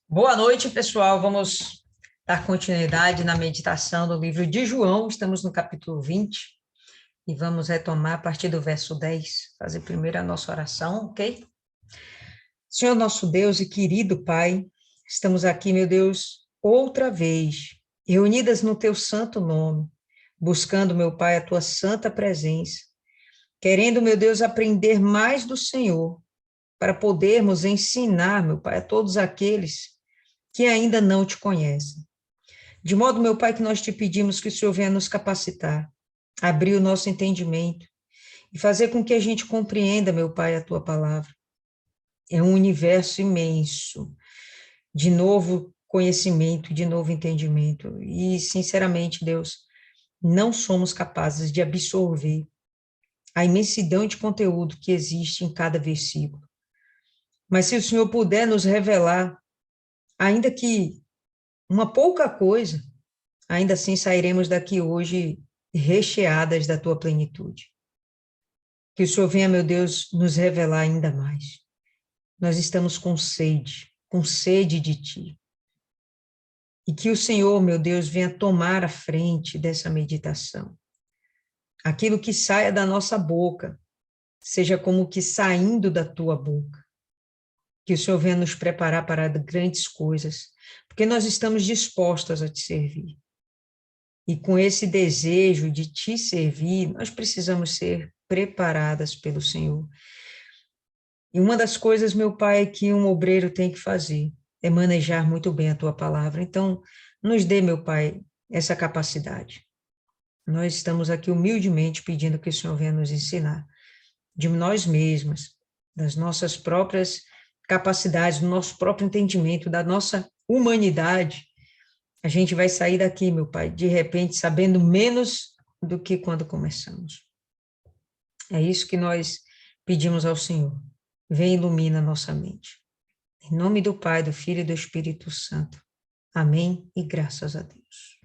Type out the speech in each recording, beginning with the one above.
Boa noite, pessoal. Vamos dar continuidade na meditação do livro de João. Estamos no capítulo 20 e vamos retomar a partir do verso 10. Fazer primeiro a nossa oração, ok? Senhor nosso Deus e querido Pai, estamos aqui, meu Deus, outra vez, reunidas no teu santo nome, buscando, meu Pai, a tua santa presença, querendo, meu Deus, aprender mais do Senhor, para podermos ensinar, meu Pai, a todos aqueles que ainda não te conhecem. De modo, meu Pai, que nós te pedimos que o Senhor venha nos capacitar, abrir o nosso entendimento e fazer com que a gente compreenda, meu Pai, a tua palavra. É um universo imenso, de novo conhecimento, de novo entendimento. E, sinceramente, Deus, não somos capazes de absorver a imensidão de conteúdo que existe em cada versículo. Mas se o Senhor puder nos revelar, ainda que uma pouca coisa, ainda assim sairemos daqui hoje recheadas da tua plenitude. Que o Senhor venha, meu Deus, nos revelar ainda mais. Nós estamos com sede de ti. E que o Senhor, meu Deus, venha tomar a frente dessa meditação. Aquilo que saia da nossa boca, seja como que saindo da tua boca. Que o Senhor venha nos preparar para grandes coisas, porque nós estamos dispostas a te servir. E com esse desejo de te servir, nós precisamos ser preparadas pelo Senhor. E uma das coisas, meu Pai, que um obreiro tem que fazer é manejar muito bem a tua palavra. Então, nos dê, meu Pai, essa capacidade. Nós estamos aqui humildemente pedindo que o Senhor venha nos ensinar de nós mesmas, das nossas próprias capacidades, do nosso próprio entendimento, da nossa humanidade. A gente vai sair daqui, meu Pai, de repente, sabendo menos do que quando começamos. É isso que nós pedimos ao Senhor. Vem e ilumina nossa mente. Em nome do Pai, do Filho e do Espírito Santo. Amém e graças a Deus.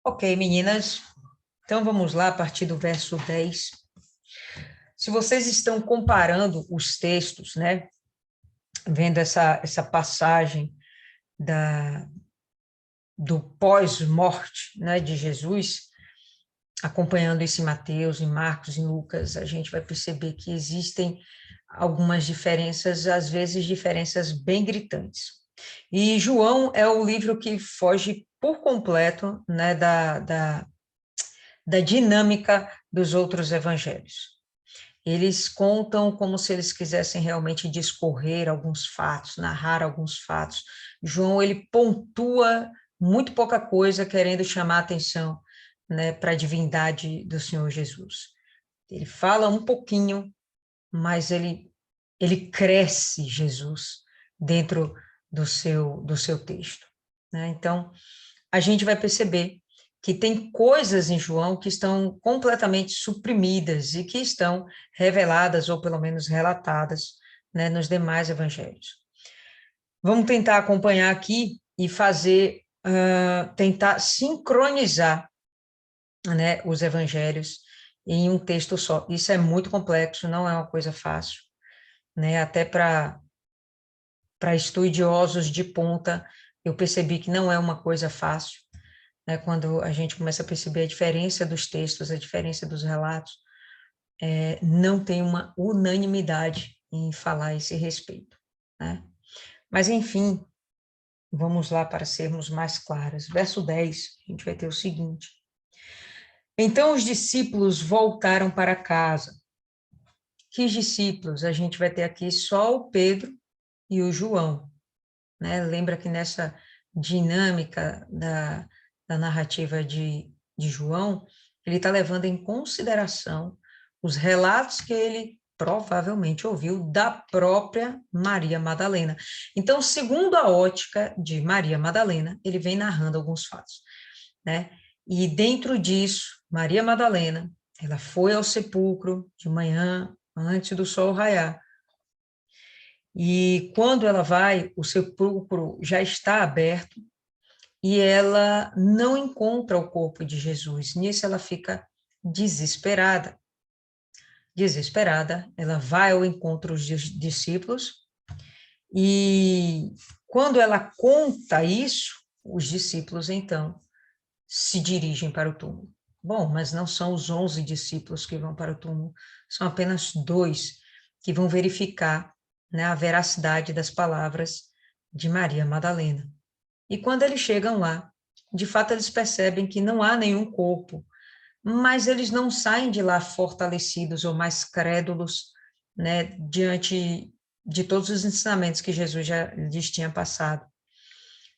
Ok, meninas. Então vamos lá, a partir do verso 10. Se vocês estão comparando os textos, né? Vendo essa passagem do pós-morte, né, de Jesus, acompanhando isso em Mateus, em Marcos, em Lucas, a gente vai perceber que existem algumas diferenças, às vezes diferenças bem gritantes. E João é o livro que foge por completo, né, da dinâmica dos outros evangelhos. Eles contam como se eles quisessem realmente discorrer alguns fatos, narrar alguns fatos. João, ele pontua muito pouca coisa, querendo chamar a atenção, né, para a divindade do Senhor Jesus. Ele fala um pouquinho, mas ele cresce Jesus dentro do seu texto, né? Então, a gente vai perceber que tem coisas em João que estão completamente suprimidas e que estão reveladas, ou pelo menos relatadas, né, nos demais evangelhos. Vamos tentar acompanhar aqui e tentar sincronizar, né, os evangelhos em um texto só. Isso é muito complexo, não é uma coisa fácil, né? Até para estudiosos de ponta, eu percebi que não é uma coisa fácil, né? Quando a gente começa a perceber a diferença dos textos, a diferença dos relatos, não tem uma unanimidade em falar a esse respeito, né? Mas, enfim, vamos lá para sermos mais claras. Verso 10, a gente vai ter o seguinte: então os discípulos voltaram para casa. Que discípulos? A gente vai ter aqui só o Pedro e o João, né? Lembra que nessa dinâmica da narrativa de João, ele está levando em consideração os relatos que ele provavelmente ouviu da própria Maria Madalena. Então, segundo a ótica de Maria Madalena, ele vem narrando alguns fatos, né? E dentro disso, Maria Madalena, ela foi ao sepulcro de manhã, antes do sol raiar. E quando ela vai, o sepulcro já está aberto e ela não encontra o corpo de Jesus. Nisso ela fica desesperada. Desesperada, ela vai ao encontro dos discípulos E quando ela conta isso, os discípulos, então, se dirigem para o túmulo. Bom, mas não são os 11 discípulos que vão para o túmulo, são apenas 2 que vão verificar, né, a veracidade das palavras de Maria Madalena. E quando eles chegam lá, de fato eles percebem que não há nenhum corpo, mas eles não saem de lá fortalecidos ou mais crédulos, né, diante de todos os ensinamentos que Jesus já lhes tinha passado.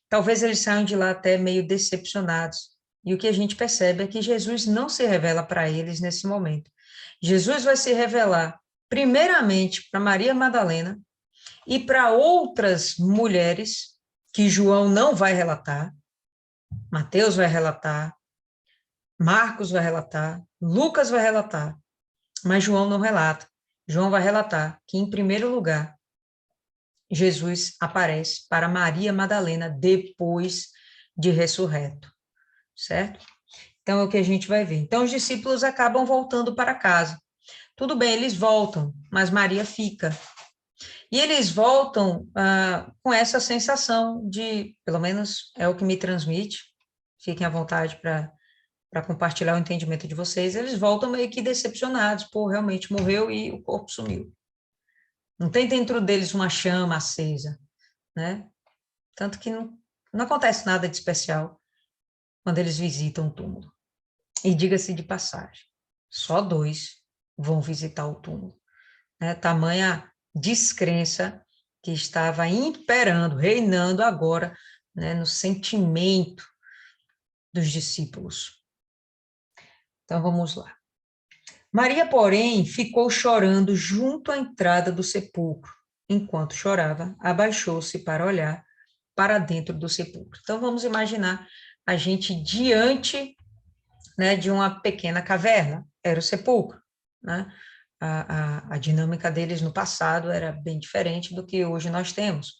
Talvez eles saiam de lá até meio decepcionados. E o que a gente percebe é que Jesus não se revela para eles nesse momento. Jesus vai se revelar primeiramente para Maria Madalena e para outras mulheres que João não vai relatar, Mateus vai relatar, Marcos vai relatar, Lucas vai relatar, mas João não relata. João vai relatar que, em primeiro lugar, Jesus aparece para Maria Madalena depois de ressurreto, certo? Então, é o que a gente vai ver. Então, os discípulos acabam voltando para casa. Tudo bem, eles voltam, mas Maria fica. E eles voltam com essa sensação de, pelo menos é o que me transmite, fiquem à vontade para compartilhar o entendimento de vocês, eles voltam meio que decepcionados, pô, realmente morreu e o corpo sumiu. Não tem dentro deles uma chama acesa, né? Tanto que não acontece nada de especial quando eles visitam o túmulo. E diga-se de passagem, só 2 vão visitar o túmulo, né? Tamanha descrença que estava imperando, reinando agora, né, no sentimento dos discípulos. Então, vamos lá. Maria, porém, ficou chorando junto à entrada do sepulcro. Enquanto chorava, abaixou-se para olhar para dentro do sepulcro. Então, vamos imaginar a gente diante, né, de uma pequena caverna. Era o sepulcro, né? A dinâmica deles no passado era bem diferente do que hoje nós temos.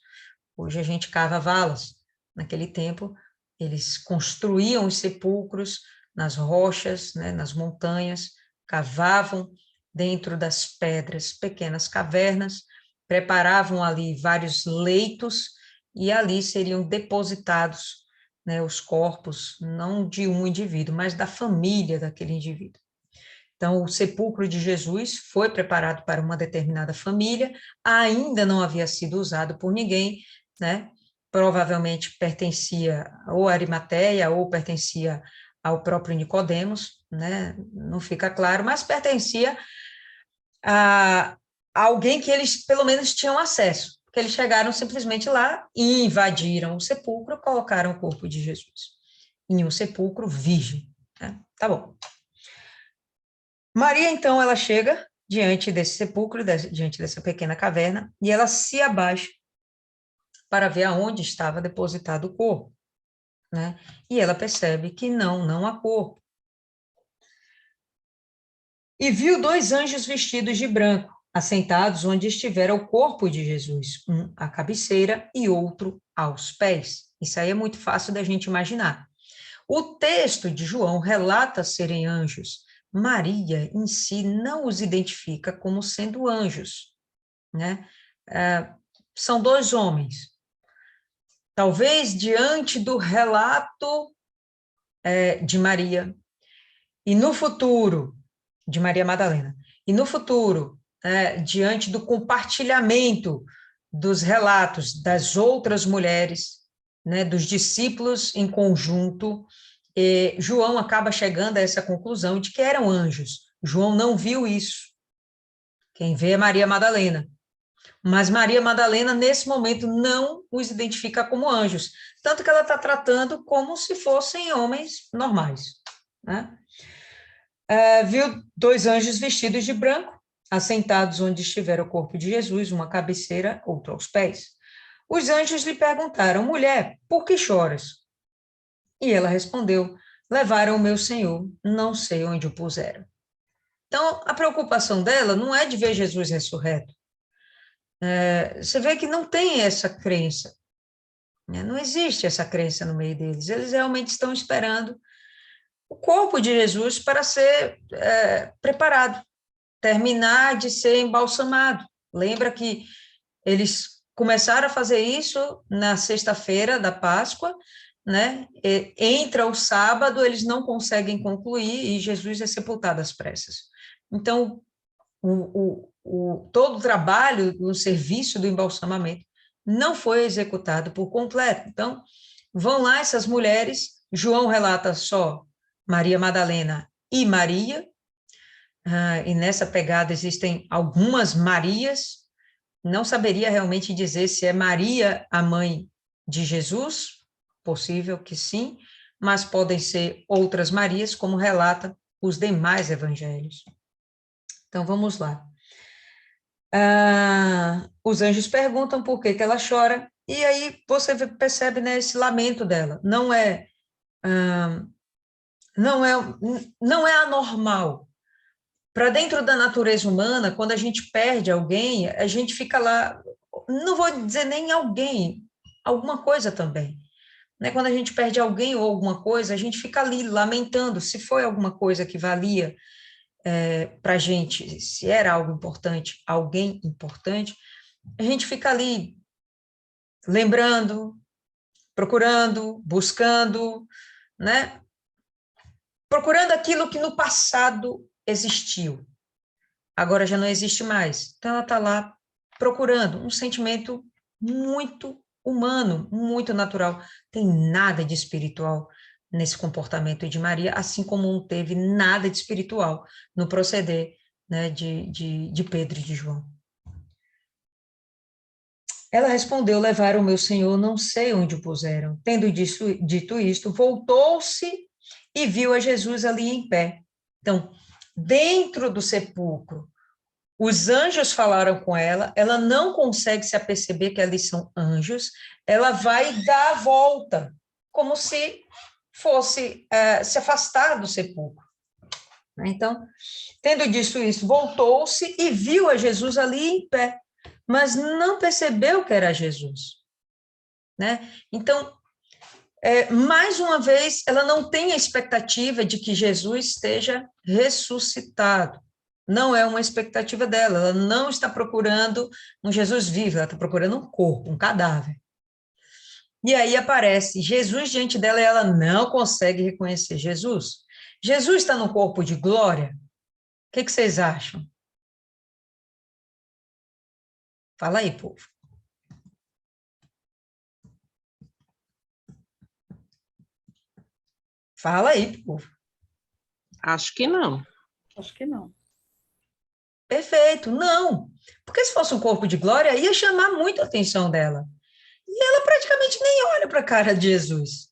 Hoje a gente cava valas. Naquele tempo, eles construíam os sepulcros nas rochas, né, nas montanhas, cavavam dentro das pedras pequenas cavernas, preparavam ali vários leitos e ali seriam depositados, né, os corpos, não de um indivíduo, mas da família daquele indivíduo. Então, o sepulcro de Jesus foi preparado para uma determinada família, ainda não havia sido usado por ninguém, né? Provavelmente pertencia ou a Arimateia ou pertencia ao próprio Nicodemos, né? Não fica claro, mas pertencia a alguém que eles pelo menos tinham acesso, porque eles chegaram simplesmente lá e invadiram o sepulcro, colocaram o corpo de Jesus em um sepulcro virgem, né? Tá bom. Maria, então, ela chega diante desse sepulcro, diante dessa pequena caverna, e ela se abaixa para ver aonde estava depositado o corpo, né? E ela percebe que não há corpo. E viu 2 anjos vestidos de branco, assentados onde estivera o corpo de Jesus, um à cabeceira e outro aos pés. Isso aí é muito fácil da gente imaginar. O texto de João relata serem anjos. Maria, em si, não os identifica como sendo anjos, né? São 2 homens. Talvez diante do relato de Maria, e no futuro, de Maria Madalena, e no futuro, diante do compartilhamento dos relatos das outras mulheres, né, dos discípulos em conjunto, João acaba chegando a essa conclusão de que eram anjos. João não viu isso. Quem vê é Maria Madalena. Mas Maria Madalena, nesse momento, não os identifica como anjos. Tanto que ela está tratando como se fossem homens normais, né? Viu 2 anjos vestidos de branco, assentados onde estivera o corpo de Jesus, uma à cabeceira, outro aos pés. Os anjos lhe perguntaram: mulher, por que choras? E ela respondeu: levaram o meu Senhor, não sei onde o puseram. Então, a preocupação dela não é de ver Jesus ressurreto. Você vê que não tem essa crença, né? Não existe essa crença no meio deles. Eles realmente estão esperando o corpo de Jesus para ser preparado, terminar de ser embalsamado. Lembra que eles começaram a fazer isso na sexta-feira da Páscoa, né? Entra o sábado, eles não conseguem concluir e Jesus é sepultado às pressas. Então, todo o trabalho, o serviço do embalsamamento não foi executado por completo. Então, vão lá essas mulheres, João relata só Maria Madalena e Maria, e nessa pegada existem algumas Marias, não saberia realmente dizer se é Maria a mãe de Jesus, possível que sim, mas podem ser outras Marias, como relata os demais evangelhos. Então, vamos lá. Os anjos perguntam por que ela chora, e aí você percebe, né, esse lamento dela. Não é anormal. Para dentro da natureza humana, quando a gente perde alguém, a gente fica lá, não vou dizer nem alguém, alguma coisa também. Né? Quando a gente perde alguém ou alguma coisa, a gente fica ali lamentando. Se foi alguma coisa que valia para a gente, se era algo importante, alguém importante, a gente fica ali lembrando, procurando, buscando, né? Procurando aquilo que no passado existiu, agora já não existe mais. Então ela está lá procurando um sentimento muito humano, muito natural. Tem nada de espiritual nesse comportamento de Maria, assim como não teve nada de espiritual no proceder, né, de Pedro e de João. Ela respondeu: levaram o meu senhor, não sei onde o puseram. Tendo dito isto, voltou-se e viu a Jesus ali em pé. Então, dentro do sepulcro, os anjos falaram com ela, ela não consegue se aperceber que ali são anjos, ela vai dar a volta, como se fosse se afastar do sepulcro. Então, tendo dito isso, voltou-se e viu a Jesus ali em pé, mas não percebeu que era Jesus, né? Então, mais uma vez, ela não tem a expectativa de que Jesus esteja ressuscitado. Não é uma expectativa dela, ela não está procurando um Jesus vivo, ela está procurando um corpo, um cadáver. E aí aparece Jesus diante dela e ela não consegue reconhecer Jesus. Jesus está no corpo de glória? O que vocês acham? Fala aí, povo. Fala aí, povo. Acho que não. Acho que não. Perfeito, não. Porque se fosse um corpo de glória, ia chamar muito a atenção dela. E ela praticamente nem olha para a cara de Jesus,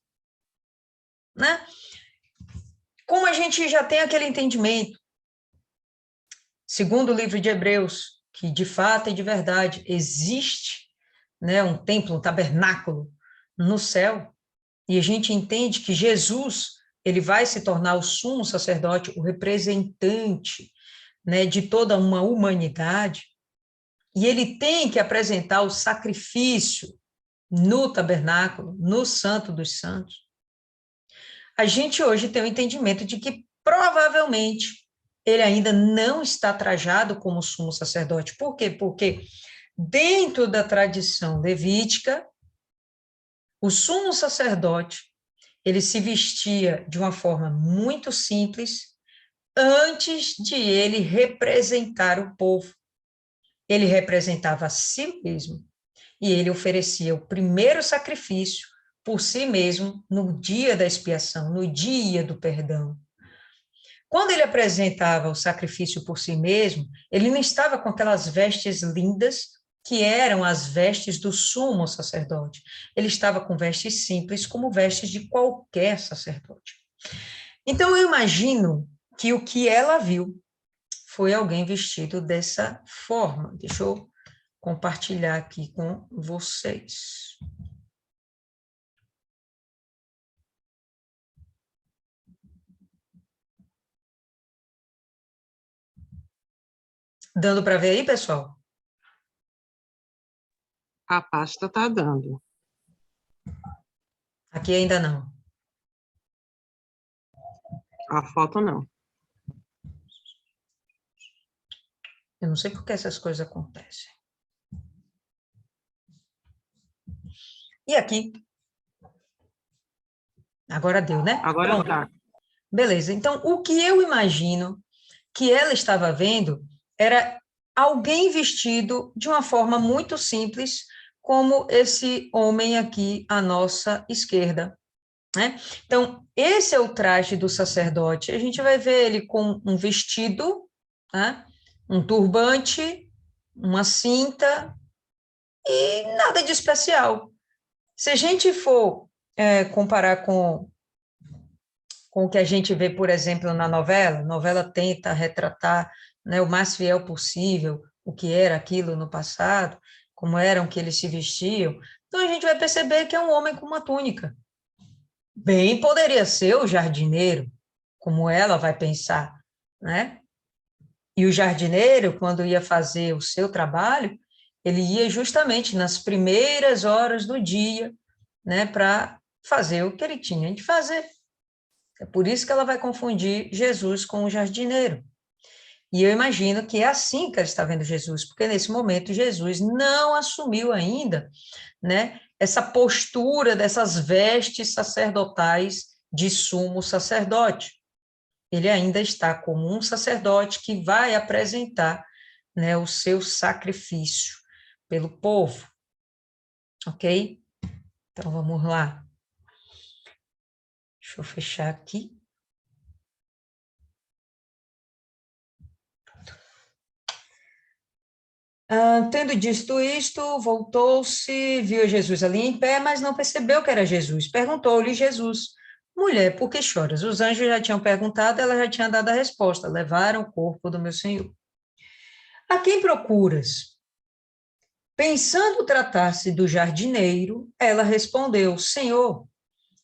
né? Como a gente já tem aquele entendimento, segundo o livro de Hebreus, que de fato e de verdade existe, né, um templo, um tabernáculo no céu, e a gente entende que Jesus, ele vai se tornar o sumo sacerdote, o representante, né, de toda uma humanidade, e ele tem que apresentar o sacrifício no tabernáculo, no Santo dos Santos. A gente hoje tem o entendimento de que provavelmente ele ainda não está trajado como sumo sacerdote. Por quê? Porque dentro da tradição levítica, o sumo sacerdote, ele se vestia de uma forma muito simples antes de ele representar o povo. Ele representava a si mesmo e ele oferecia o primeiro sacrifício por si mesmo no dia da expiação, no dia do perdão. Quando ele apresentava o sacrifício por si mesmo, ele não estava com aquelas vestes lindas que eram as vestes do sumo sacerdote. Ele estava com vestes simples, como vestes de qualquer sacerdote. Então, eu imagino que o que ela viu foi alguém vestido dessa forma. Deixa eu compartilhar aqui com vocês. Dando para ver aí, pessoal? A pasta está dando. Aqui ainda não. A foto não. Eu não sei por que essas coisas acontecem. E aqui? Agora deu, né? Agora Pronto. tá. Beleza. Então, o que eu imagino que ela estava vendo era alguém vestido de uma forma muito simples, como esse homem aqui à nossa esquerda, né? Então, esse é o traje do sacerdote. A gente vai ver ele com um vestido, né? Um turbante, uma cinta e nada de especial. Se a gente for comparar com o que a gente vê, por exemplo, na novela, a novela tenta retratar, né, o mais fiel possível o que era aquilo no passado, como eram que eles se vestiam, então a gente vai perceber que é um homem com uma túnica. Bem poderia ser o jardineiro, como ela vai pensar, né? E o jardineiro, quando ia fazer o seu trabalho, ele ia justamente nas primeiras horas do dia, né, para fazer o que ele tinha de fazer. É por isso que ela vai confundir Jesus com o jardineiro. E eu imagino que é assim que ela está vendo Jesus, porque nesse momento Jesus não assumiu ainda, né, essa postura dessas vestes sacerdotais de sumo sacerdote. Ele ainda está como um sacerdote que vai apresentar, né, o seu sacrifício pelo povo. Ok? Então vamos lá. Deixa eu fechar aqui. Tendo dito isto, voltou-se, viu Jesus ali em pé, mas não percebeu que era Jesus. Perguntou-lhe Jesus: Mulher, por que choras? Os anjos já tinham perguntado, ela já tinha dado a resposta: Levaram o corpo do meu Senhor. A quem procuras? Pensando tratar-se do jardineiro, ela respondeu: Senhor,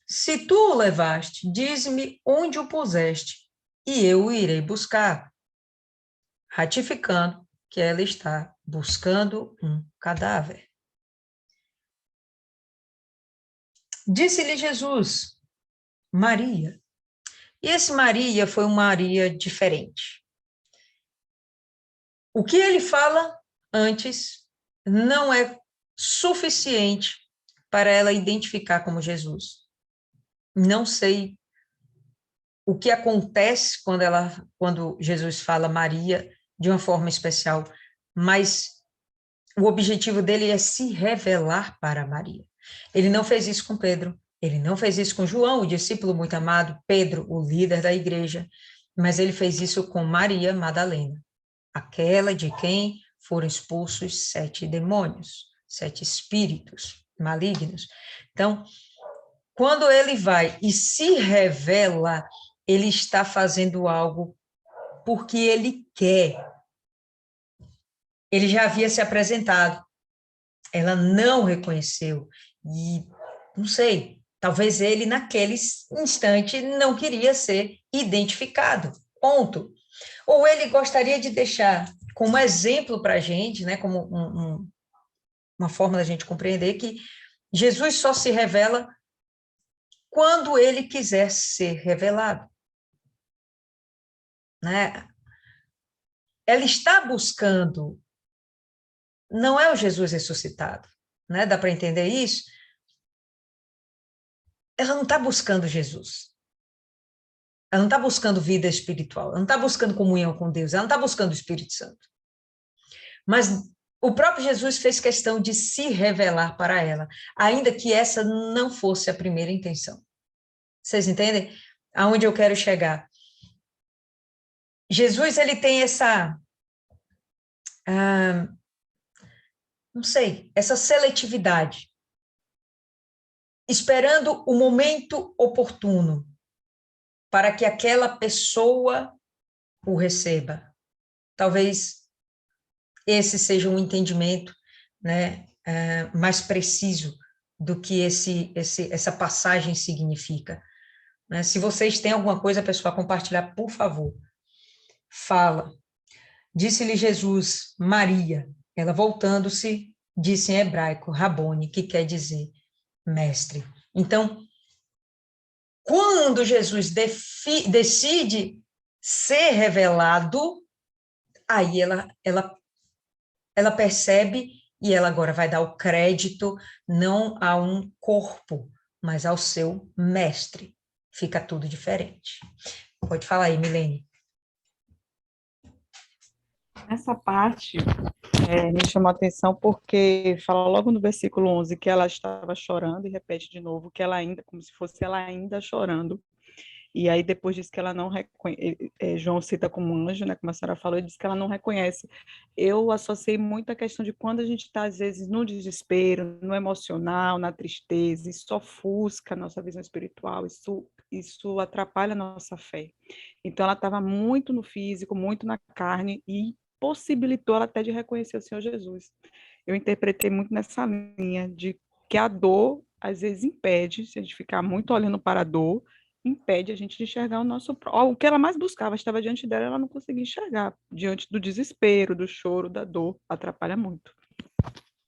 se tu o levaste, dize-me onde o puseste, e eu o irei buscar. Ratificando que ela está buscando um cadáver. Disse-lhe Jesus, Maria. E esse Maria foi uma Maria diferente. O que ele fala antes não é suficiente para ela identificar como Jesus. Não sei o que acontece quando Jesus fala Maria de uma forma especial, mas o objetivo dele é se revelar para Maria. Ele não fez isso com Pedro, ele não fez isso com João, o discípulo muito amado, Pedro, o líder da igreja, mas ele fez isso com Maria Madalena, aquela de quem foram expulsos 7 demônios, 7 espíritos malignos. Então, quando ele vai e se revela, ele está fazendo algo porque ele quer. Ele já havia se apresentado, ela não reconheceu, e não sei, talvez ele naquele instante não queria ser identificado, ponto. Ou ele gostaria de deixar como exemplo para a gente, né, como uma forma da gente compreender que Jesus só se revela quando ele quiser ser revelado, né? Ela está buscando, não é o Jesus ressuscitado, né? Dá para entender isso? Ela não está buscando Jesus. Ela não está buscando vida espiritual, ela não está buscando comunhão com Deus, ela não está buscando o Espírito Santo. Mas o próprio Jesus fez questão de se revelar para ela, ainda que essa não fosse a primeira intenção. Vocês entendem aonde eu quero chegar? Jesus, ele tem essa, não sei, essa seletividade, esperando o momento oportuno para que aquela pessoa o receba. Talvez esse seja um entendimento, né, mais preciso do que essa passagem significa. Né? Se vocês têm alguma coisa, pessoal, a compartilhar, por favor, fala. Disse-lhe Jesus, Maria. Ela, voltando-se, disse em hebraico, Rabone, que quer dizer mestre. Então, quando Jesus decide ser revelado, aí ela percebe E ela agora vai dar o crédito não a um corpo, mas ao seu mestre. Fica tudo diferente. Pode falar aí, Milene. Essa parte me chamou a atenção porque fala logo no versículo 11 que ela estava chorando e repete de novo que ela ainda, como se fosse ela ainda chorando. E aí depois diz que ela não reconhece, João cita como anjo, né, como a senhora falou, e diz que ela não reconhece. Eu associei muito a questão de quando a gente está, às vezes, no desespero, no emocional, na tristeza, isso ofusca a nossa visão espiritual, isso atrapalha a nossa fé. Então ela estava muito no físico, muito na carne, e possibilitou ela até de reconhecer o Senhor Jesus. Eu interpretei muito nessa linha de que a dor, às vezes, impede, se a gente ficar muito olhando para a dor, impede a gente de enxergar o nosso... O que ela mais buscava estava diante dela, ela não conseguia enxergar, diante do desespero, do choro, da dor, atrapalha muito.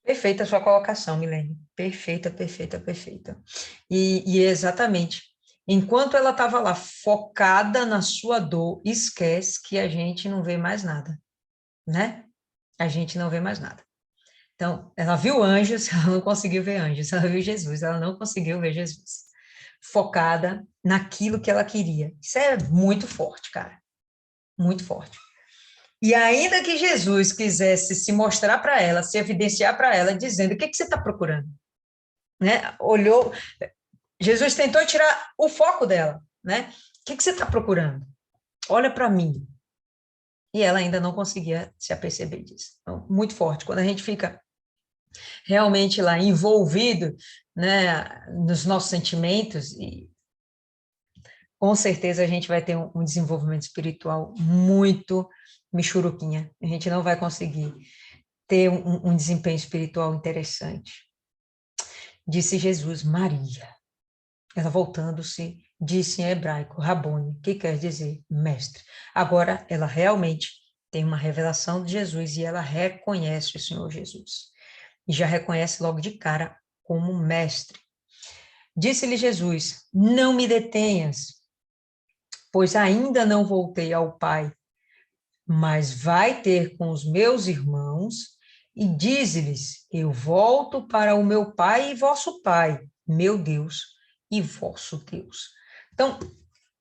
Perfeita a sua colocação, Milene. Perfeita, perfeita, perfeita. E exatamente, enquanto ela estava lá focada na sua dor, esquece que a gente não vê mais nada, né? A gente não vê mais nada. Então, ela viu anjos, ela não conseguiu ver anjos. Ela viu Jesus, ela não conseguiu ver Jesus. Focada naquilo que ela queria. Isso é muito forte, cara. Muito forte. E ainda que Jesus quisesse se mostrar para ela, se evidenciar para ela, dizendo: o que você está procurando? Né? Olhou, Jesus tentou tirar o foco dela, né? O que você está procurando? Olha para mim. E ela ainda não conseguia se aperceber disso. Então, muito forte. Quando a gente fica realmente lá envolvido, né, nos nossos sentimentos, e com certeza a gente vai ter um desenvolvimento espiritual muito michuruquinha. A gente não vai conseguir ter um desempenho espiritual interessante. Disse Jesus, Maria. Ela voltando-se, disse em hebraico, Rabone, que quer dizer mestre. Agora, ela realmente tem uma revelação de Jesus e ela reconhece o Senhor Jesus. E já reconhece logo de cara como mestre. Disse-lhe Jesus, não me detenhas, pois ainda não voltei ao Pai, mas vai ter com os meus irmãos e dize-lhes, eu volto para o meu Pai e vosso Pai, meu Deus e vosso Deus. Então,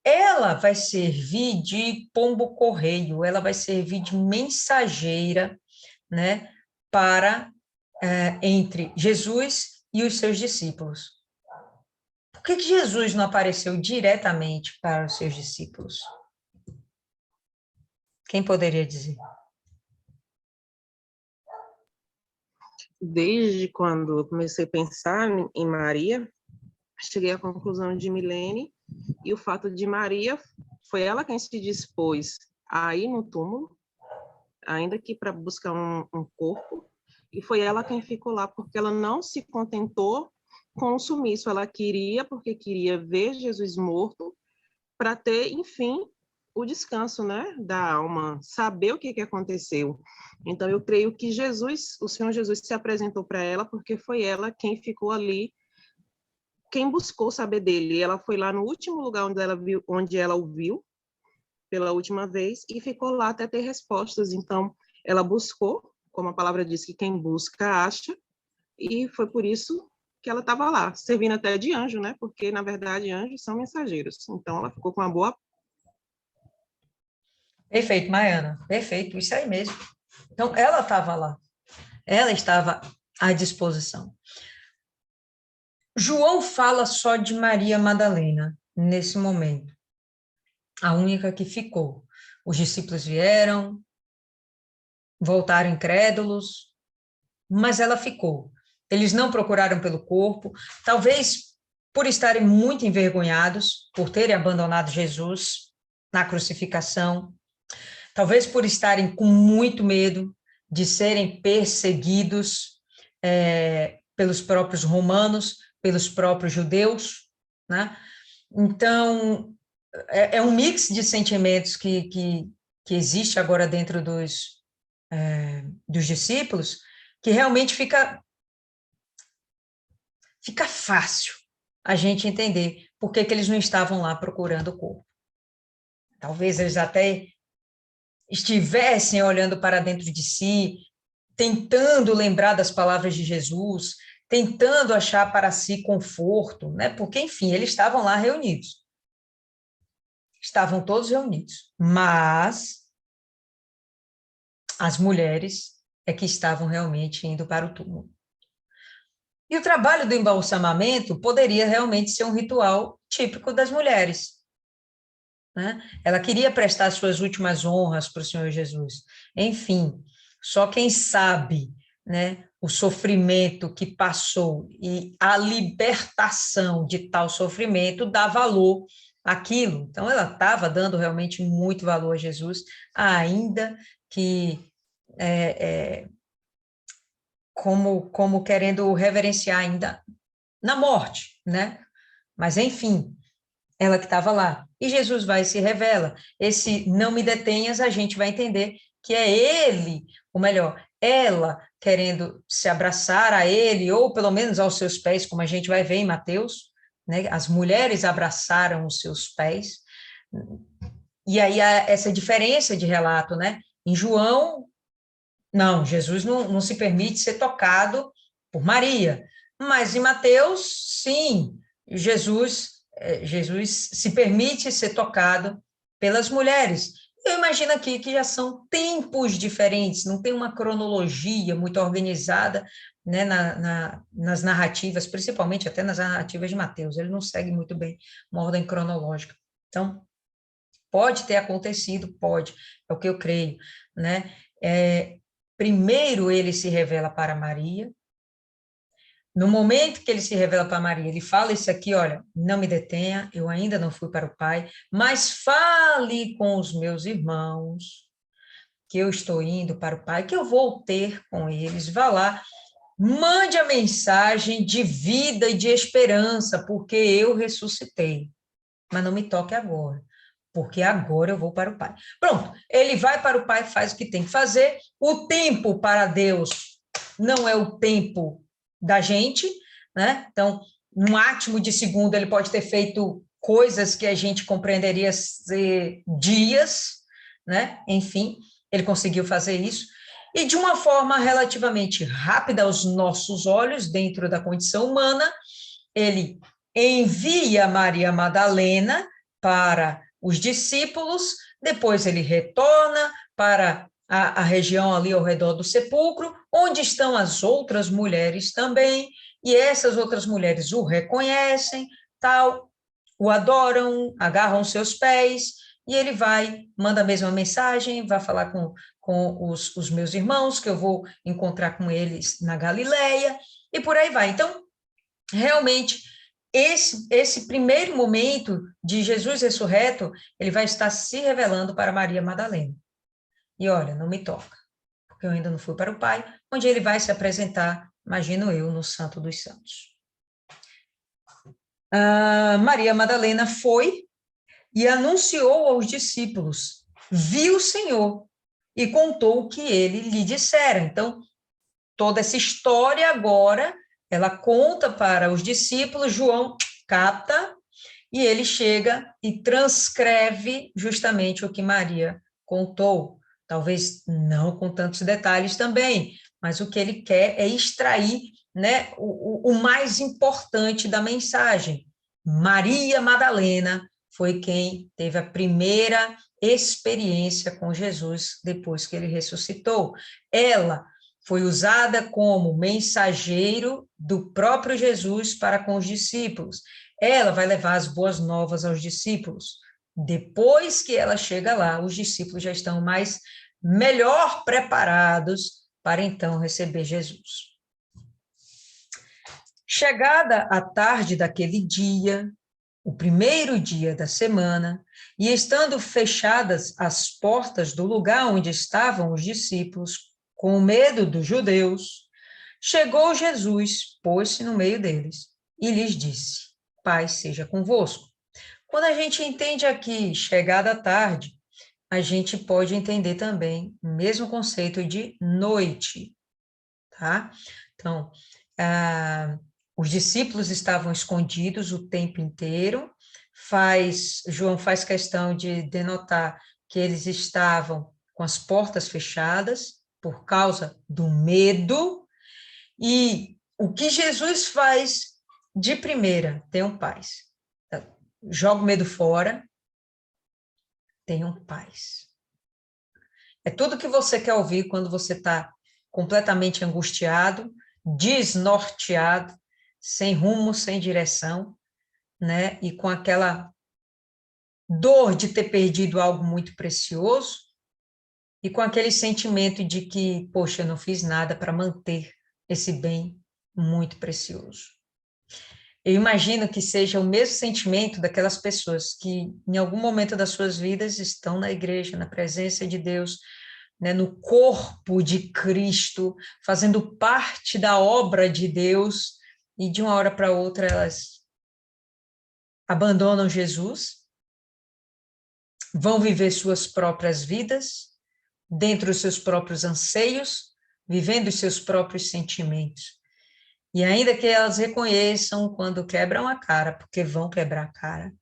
ela vai servir de pombo-correio, ela vai servir de mensageira, né, para entre Jesus e os seus discípulos. Por que Jesus não apareceu diretamente para os seus discípulos? Quem poderia dizer? Desde quando eu comecei a pensar em Maria, cheguei à conclusão de Milene, e o fato de Maria, foi ela quem se dispôs a ir no túmulo, ainda que para buscar um corpo, e foi ela quem ficou lá, porque ela não se contentou com o sumiço, ela queria, porque queria ver Jesus morto, para ter, enfim, o descanso, né, da alma, saber o que aconteceu. Então, eu creio que Jesus, o Senhor Jesus se apresentou para ela, porque foi ela quem ficou ali, quem buscou saber dele. Ela foi lá no último lugar onde ela o viu pela última vez e ficou lá até ter respostas. Então, ela buscou, como a palavra diz, que quem busca acha, e foi por isso que ela estava lá, servindo até de anjo, né? Porque, na verdade, anjos são mensageiros. Então, ela ficou com uma boa... Perfeito, Maiana, perfeito, isso aí mesmo. Então, ela estava lá, ela estava à disposição. João fala só de Maria Madalena nesse momento, a única que ficou. Os discípulos vieram, voltaram incrédulos, mas ela ficou. Eles não procuraram pelo corpo, talvez por estarem muito envergonhados, por terem abandonado Jesus na crucificação, talvez por estarem com muito medo de serem perseguidos pelos próprios romanos, pelos próprios judeus, né? Então, é um mix de sentimentos que existe agora dentro dos discípulos, que realmente fica fácil a gente entender por que eles não estavam lá procurando o corpo. Talvez eles até estivessem olhando para dentro de si, tentando lembrar das palavras de Jesus, tentando achar para si conforto, né? Porque, enfim, eles estavam lá reunidos. Estavam todos reunidos, mas as mulheres é que estavam realmente indo para o túmulo. E o trabalho do embalsamamento poderia realmente ser um ritual típico das mulheres, né? Ela queria prestar suas últimas honras para o Senhor Jesus. Enfim, só quem sabe, né, o sofrimento que passou e a libertação de tal sofrimento dá valor àquilo. Então, ela estava dando realmente muito valor a Jesus, ainda que como querendo reverenciar ainda na morte, né? Mas, enfim, ela que estava lá. E Jesus vai e se revela. Esse não me detenhas, a gente vai entender que é ele, ou melhor, ela querendo se abraçar a ele, ou pelo menos aos seus pés, como a gente vai ver em Mateus, né? As mulheres abraçaram os seus pés. E aí há essa diferença de relato, né? Em João, não, Jesus não se permite ser tocado por Maria. Mas em Mateus, sim, Jesus se permite ser tocado pelas mulheres. Eu imagino aqui que já são tempos diferentes, não tem uma cronologia muito organizada, né, nas narrativas, principalmente até nas narrativas de Mateus. Ele não segue muito bem uma ordem cronológica. Então, pode ter acontecido, pode, é o que eu creio, né? Primeiro ele se revela para Maria. No momento que ele se revela para Maria, ele fala isso aqui, olha, não me detenha, eu ainda não fui para o Pai, mas fale com os meus irmãos que eu estou indo para o Pai, que eu vou ter com eles, vá lá, mande a mensagem de vida e de esperança, porque eu ressuscitei, mas não me toque agora, porque agora eu vou para o Pai. Pronto, ele vai para o Pai, faz o que tem que fazer, o tempo para Deus não é o tempo da gente, né? Então, num átimo de segundo, ele pode ter feito coisas que a gente compreenderia ser dias, né? Enfim, ele conseguiu fazer isso. E de uma forma relativamente rápida aos nossos olhos, dentro da condição humana, ele envia Maria Madalena para os discípulos, depois ele retorna para a região ali ao redor do sepulcro, onde estão as outras mulheres também, e essas outras mulheres o reconhecem, tal, o adoram, agarram seus pés, e ele vai, manda a mesma mensagem, vai falar com os meus irmãos, que eu vou encontrar com eles na Galileia, e por aí vai. Então, realmente, esse primeiro momento de Jesus ressurreto, ele vai estar se revelando para Maria Madalena. E olha, não me toca, porque eu ainda não fui para o Pai, onde ele vai se apresentar, imagino eu, no Santo dos Santos. Maria Madalena foi e anunciou aos discípulos, viu o Senhor e contou o que ele lhe dissera. Então, toda essa história agora, ela conta para os discípulos, João capta, e ele chega e transcreve justamente o que Maria contou. Talvez não com tantos detalhes também, mas o que ele quer é extrair, né, o mais importante da mensagem. Maria Madalena foi quem teve a primeira experiência com Jesus depois que ele ressuscitou. Ela foi usada como mensageiro do próprio Jesus para com os discípulos. Ela vai levar as boas novas aos discípulos. Depois que ela chega lá, os discípulos já estão melhor preparados para então receber Jesus. Chegada a tarde daquele dia, o primeiro dia da semana, e estando fechadas as portas do lugar onde estavam os discípulos, com medo dos judeus, chegou Jesus, pôs-se no meio deles e lhes disse: Paz seja convosco. Quando a gente entende aqui, chegada a tarde, a gente pode entender também o mesmo conceito de noite, tá? Então, os discípulos estavam escondidos o tempo inteiro, João faz questão de denotar que eles estavam com as portas fechadas, por causa do medo. E o que Jesus faz de primeira? Tenham paz. Joga o medo fora, tenham paz. É tudo que você quer ouvir quando você está completamente angustiado, desnorteado, sem rumo, sem direção, né? E com aquela dor de ter perdido algo muito precioso e com aquele sentimento de que, poxa, eu não fiz nada para manter esse bem muito precioso. Eu imagino que seja o mesmo sentimento daquelas pessoas que, em algum momento das suas vidas, estão na igreja, na presença de Deus, né, no corpo de Cristo, fazendo parte da obra de Deus, e de uma hora para outra elas abandonam Jesus, vão viver suas próprias vidas, dentro dos seus próprios anseios, vivendo os seus próprios sentimentos. E ainda que elas reconheçam quando quebram a cara, porque vão quebrar a cara,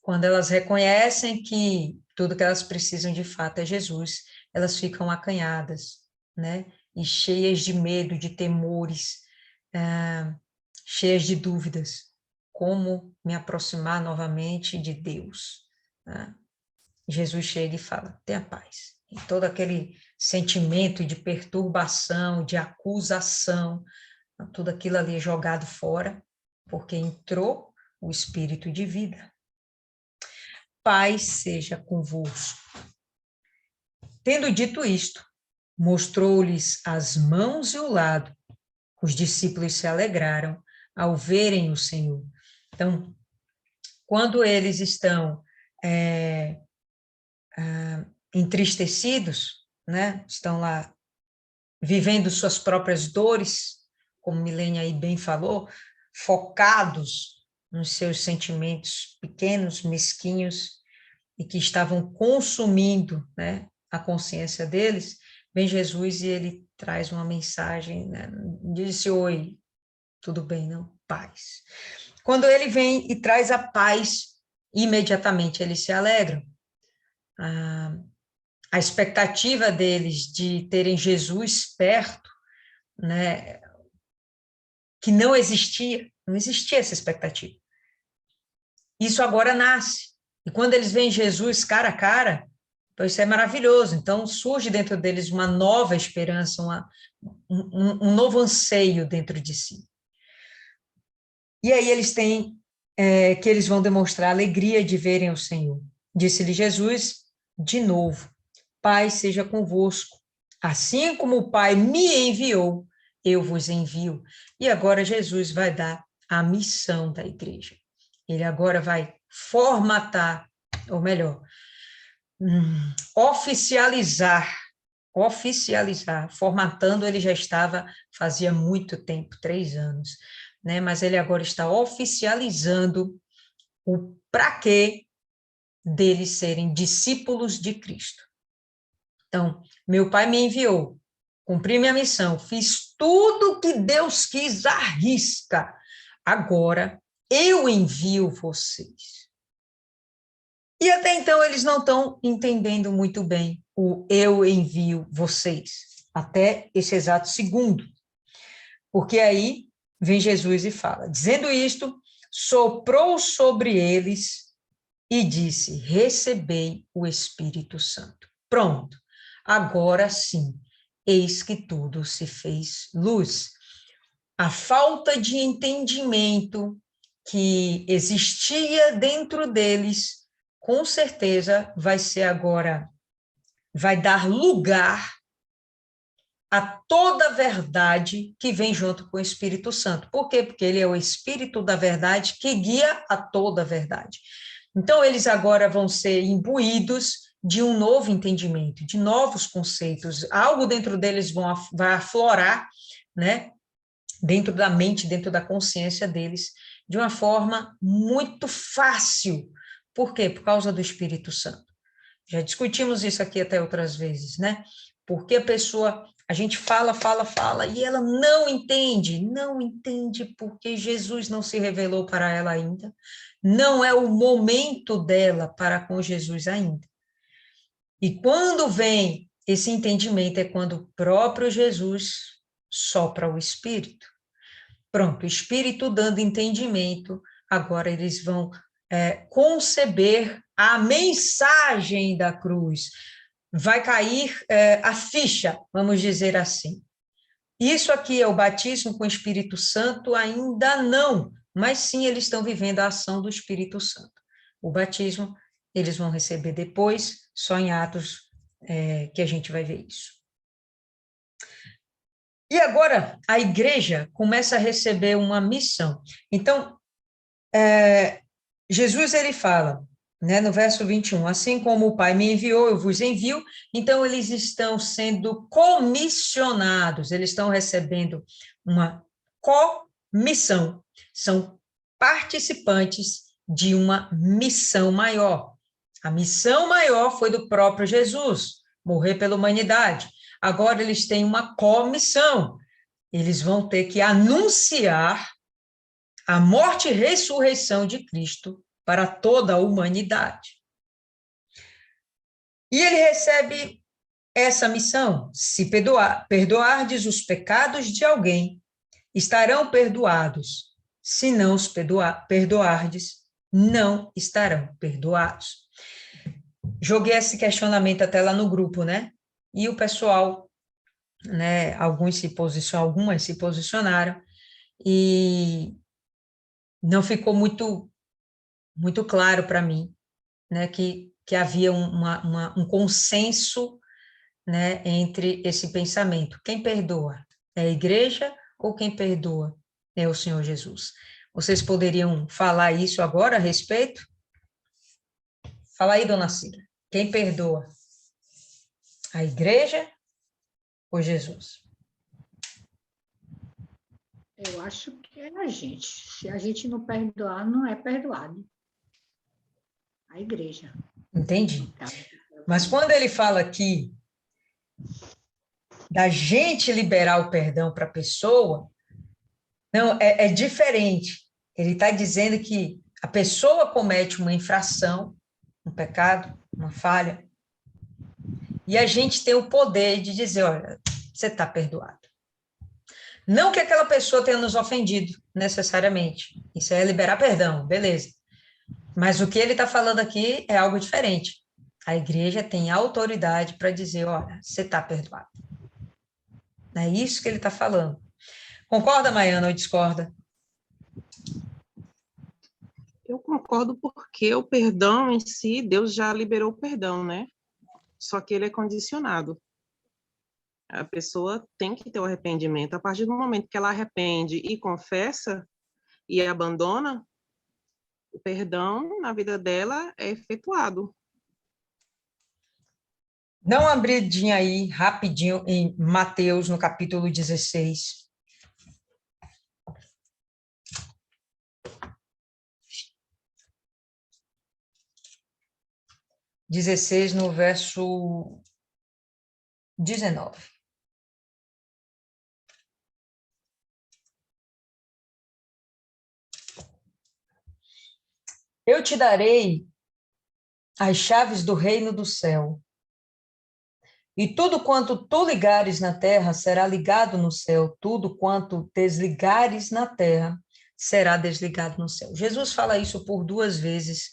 quando elas reconhecem que tudo que elas precisam de fato é Jesus, elas ficam acanhadas, né? E cheias de medo, de temores, cheias de dúvidas. Como me aproximar novamente de Deus? Né? Jesus chega e fala, tenha paz. E todo aquele sentimento de perturbação, de acusação, tudo aquilo ali é jogado fora, porque entrou o Espírito de vida. Paz seja convosco. Tendo dito isto, mostrou-lhes as mãos e o lado. Os discípulos se alegraram ao verem o Senhor. Então, quando eles estão entristecidos, né, estão lá vivendo suas próprias dores, como Milene aí bem falou, focados nos seus sentimentos pequenos, mesquinhos, e que estavam consumindo, né, a consciência deles, vem Jesus e ele traz uma mensagem, né, disse, oi, tudo bem, não? Paz. Quando ele vem e traz a paz, imediatamente eles se alegram. A expectativa deles de terem Jesus perto, né, que não existia essa expectativa. Isso agora nasce. E quando eles veem Jesus cara a cara, então isso é maravilhoso. Então surge dentro deles uma nova esperança, um novo anseio dentro de si. E aí eles têm que eles vão demonstrar a alegria de verem o Senhor. Disse-lhe Jesus, de novo, Pai seja convosco. Assim como o Pai me enviou, eu vos envio. E agora Jesus vai dar a missão da igreja. Ele agora vai formatar, ou melhor, oficializar, formatando ele já estava fazia muito tempo, 3 anos, né? Mas ele agora está oficializando o para quê deles serem discípulos de Cristo. Então, meu Pai me enviou, cumpri minha missão, fiz tudo que Deus quis à risca. Agora, eu envio vocês. E até então eles não estão entendendo muito bem o eu envio vocês, até esse exato segundo. Porque aí vem Jesus e fala, dizendo isto, soprou sobre eles e disse, recebei o Espírito Santo. Pronto, agora sim, eis que tudo se fez luz. A falta de entendimento que existia dentro deles, com certeza vai ser agora, vai dar lugar a toda a verdade que vem junto com o Espírito Santo. Por quê? Porque ele é o Espírito da verdade que guia a toda a verdade. Então, eles agora vão ser imbuídos de um novo entendimento, de novos conceitos. Algo dentro deles vai aflorar, né? Dentro da mente, dentro da consciência deles, de uma forma muito fácil. Por quê? Por causa do Espírito Santo. Já discutimos isso aqui até outras vezes, né? Porque a gente fala, e ela não entende porque Jesus não se revelou para ela ainda, não é o momento dela para com Jesus ainda. E quando vem Esse entendimento é quando o próprio Jesus sopra o Espírito. Pronto, o Espírito dando entendimento, agora eles vão conceber a mensagem da cruz. Vai cair a ficha, vamos dizer assim. Isso aqui é o batismo com o Espírito Santo? Ainda não, mas sim eles estão vivendo a ação do Espírito Santo. O batismo eles vão receber depois, só em Atos que a gente vai ver isso. E agora a igreja começa a receber uma missão. Então, Jesus ele fala, né, no verso 21, assim como o Pai me enviou, eu vos envio. Então, eles estão sendo comissionados, eles estão recebendo uma comissão, são participantes de uma missão maior. A missão maior foi do próprio Jesus, morrer pela humanidade. Agora eles têm uma comissão, eles vão ter que anunciar a morte e ressurreição de Cristo para toda a humanidade. E ele recebe essa missão: se perdoardes os pecados de alguém, estarão perdoados. Se não os perdoardes, não estarão perdoados. Joguei esse questionamento até lá no grupo, né? E o pessoal, né, algumas se posicionaram e não ficou muito claro para mim, né, que havia um consenso, né, entre esse pensamento. Quem perdoa é a igreja ou quem perdoa é o Senhor Jesus? Vocês poderiam falar isso agora a respeito? Fala aí, dona Cida. Quem perdoa? A igreja ou Jesus? Eu acho que é a gente. Se a gente não perdoar, não é perdoado. A igreja. Entendi. Mas quando ele fala aqui da gente liberar o perdão para a pessoa, não, é diferente. Ele está dizendo que a pessoa comete uma infração, um pecado, uma falha, e a gente tem o poder de dizer, olha, você está perdoado. Não que aquela pessoa tenha nos ofendido, necessariamente. Isso é liberar perdão, beleza. Mas o que ele está falando aqui é algo diferente. A igreja tem autoridade para dizer, olha, você está perdoado. É isso que ele está falando. Concorda, Maiana, ou discorda? Eu concordo porque o perdão em si, Deus já liberou o perdão, né? Só que ele é condicionado. A pessoa tem que ter o arrependimento. A partir do momento que ela arrepende e confessa e abandona, o perdão na vida dela é efetuado. Dá uma abridinha aí, rapidinho, em Mateus, no capítulo 16. No verso 19. Eu te darei as chaves do reino do céu. E tudo quanto tu ligares na terra será ligado no céu, tudo quanto desligares na terra será desligado no céu. Jesus fala isso por 2 vezes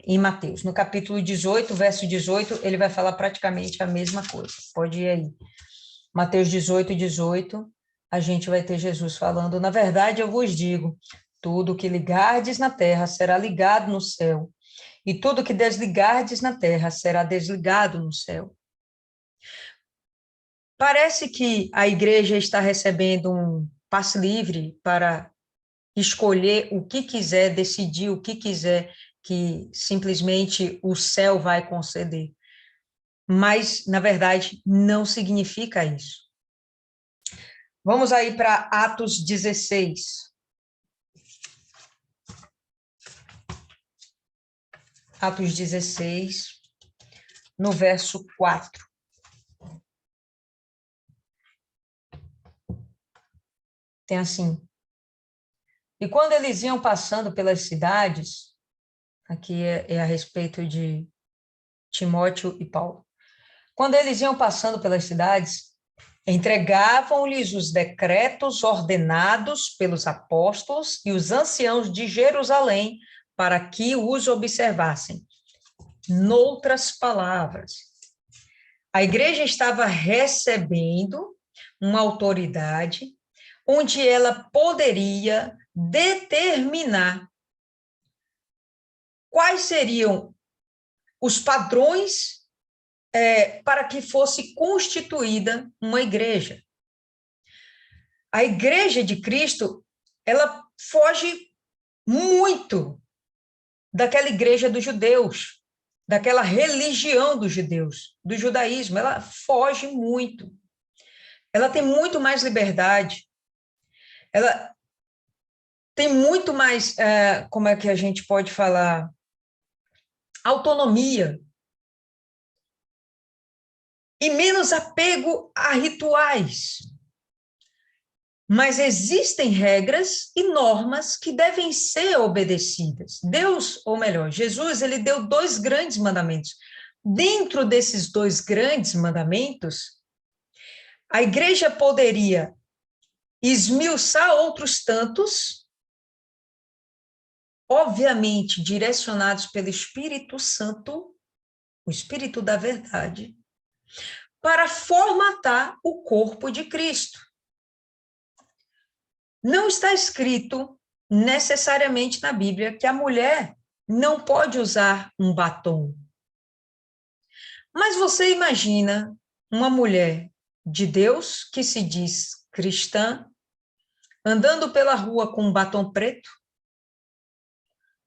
em Mateus. No capítulo 18, verso 18, ele vai falar praticamente a mesma coisa. Pode ir aí. Mateus 18, 18, a gente vai ter Jesus falando, na verdade eu vos digo, tudo que ligardes na terra será ligado no céu, e tudo que desligardes na terra será desligado no céu. Parece que a igreja está recebendo um passe livre para escolher o que quiser, decidir o que quiser, que simplesmente o céu vai conceder. Mas, na verdade, não significa isso. Vamos aí para Atos 16. Atos 16, no verso 4. Tem assim: e quando eles iam passando pelas cidades, aqui é a respeito de Timóteo e Paulo, Quando eles iam passando pelas cidades, entregavam-lhes os decretos ordenados pelos apóstolos e os anciãos de Jerusalém para que os observassem. Noutras palavras, a igreja estava recebendo uma autoridade onde ela poderia determinar quais seriam os padrões para que fosse constituída uma igreja. A igreja de Cristo, ela foge muito daquela igreja dos judeus, daquela religião dos judeus, do judaísmo. Ela foge muito. Ela tem muito mais liberdade. Ela tem muito mais, como é que a gente pode falar, autonomia. E menos apego a rituais. Mas existem regras e normas que devem ser obedecidas. Deus, ou melhor, Jesus, ele deu 2 grandes mandamentos. Dentro desses 2 grandes mandamentos, a igreja poderia esmiuçar outros tantos, obviamente direcionados pelo Espírito Santo, o Espírito da verdade, para formatar o corpo de Cristo. Não está escrito necessariamente na Bíblia que a mulher não pode usar um batom. Mas você imagina uma mulher de Deus que se diz cristã, andando pela rua com um batom preto?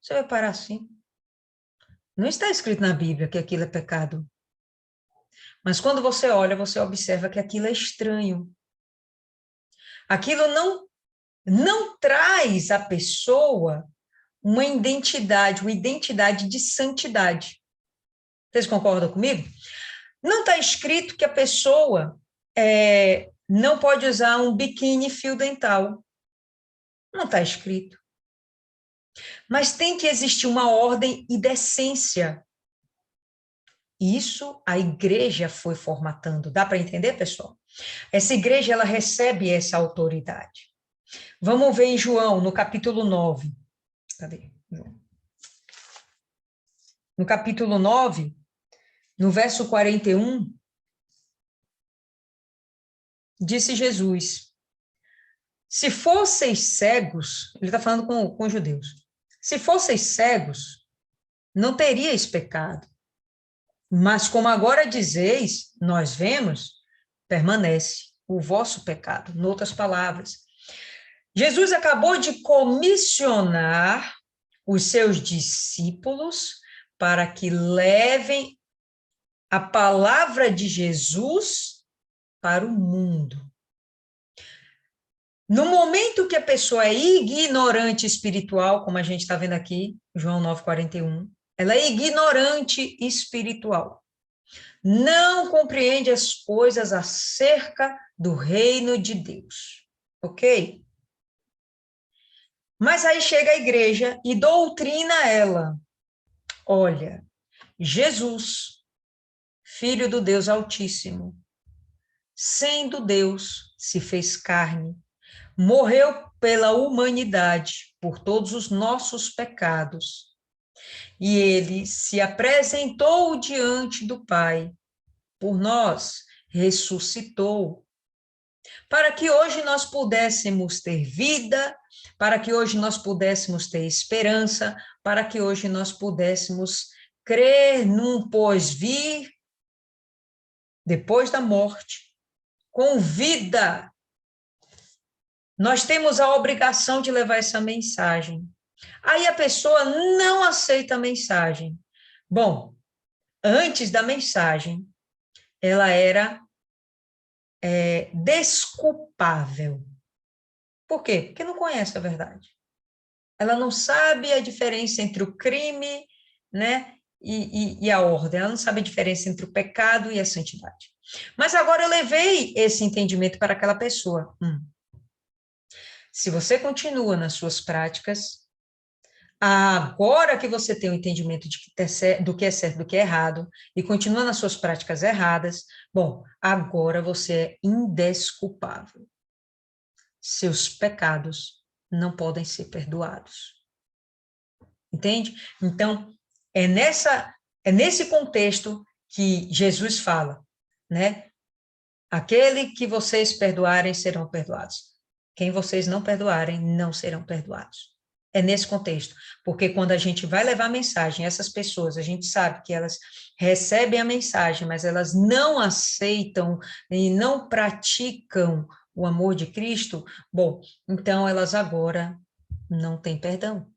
Você vai parar assim. Não está escrito na Bíblia que aquilo é pecado. Mas quando você olha, você observa que aquilo é estranho. Aquilo não traz à pessoa uma identidade de santidade. Vocês concordam comigo? Não está escrito que a pessoa não pode usar um biquíni fio dental. Não está escrito. Mas tem que existir uma ordem e decência. Isso a igreja foi formatando. Dá para entender, pessoal? Essa igreja, ela recebe essa autoridade. Vamos ver em João, no capítulo 9. Cadê? No capítulo 9, no verso 41, disse Jesus: se fosseis cegos, ele está falando com os judeus, se fosseis cegos, não teríeis pecado. Mas como agora dizeis, nós vemos, permanece o vosso pecado. Em outras palavras, Jesus acabou de comissionar os seus discípulos para que levem a palavra de Jesus para o mundo. No momento que a pessoa é ignorante espiritual, como a gente está vendo aqui, João 9,41, ela é ignorante espiritual. Não compreende as coisas acerca do reino de Deus. Ok? Mas aí chega a igreja e doutrina ela. Olha, Jesus, Filho do Deus Altíssimo, sendo Deus, se fez carne, morreu pela humanidade, por todos os nossos pecados, e ele se apresentou diante do Pai, por nós, ressuscitou, para que hoje nós pudéssemos ter vida, para que hoje nós pudéssemos ter esperança, para que hoje nós pudéssemos crer num pós-vir, depois da morte, com vida. Nós temos a obrigação de levar essa mensagem. Aí a pessoa não aceita a mensagem. Bom, antes da mensagem, ela era desculpável. Por quê? Porque não conhece a verdade. Ela não sabe a diferença entre o crime, né, e a ordem. Ela não sabe a diferença entre o pecado e a santidade. Mas agora eu levei esse entendimento para aquela pessoa. Se você continua nas suas práticas, Agora que você tem o entendimento do que é certo, do que é errado, e continua nas suas práticas erradas, bom, agora você é indesculpável. Seus pecados não podem ser perdoados. Entende? Então, é nesse contexto que Jesus fala, né? Aquele que vocês perdoarem serão perdoados. Quem vocês não perdoarem não serão perdoados. É nesse contexto, porque quando a gente vai levar a mensagem, essas pessoas, a gente sabe que elas recebem a mensagem, mas elas não aceitam e não praticam o amor de Cristo, bom, então elas agora não têm perdão.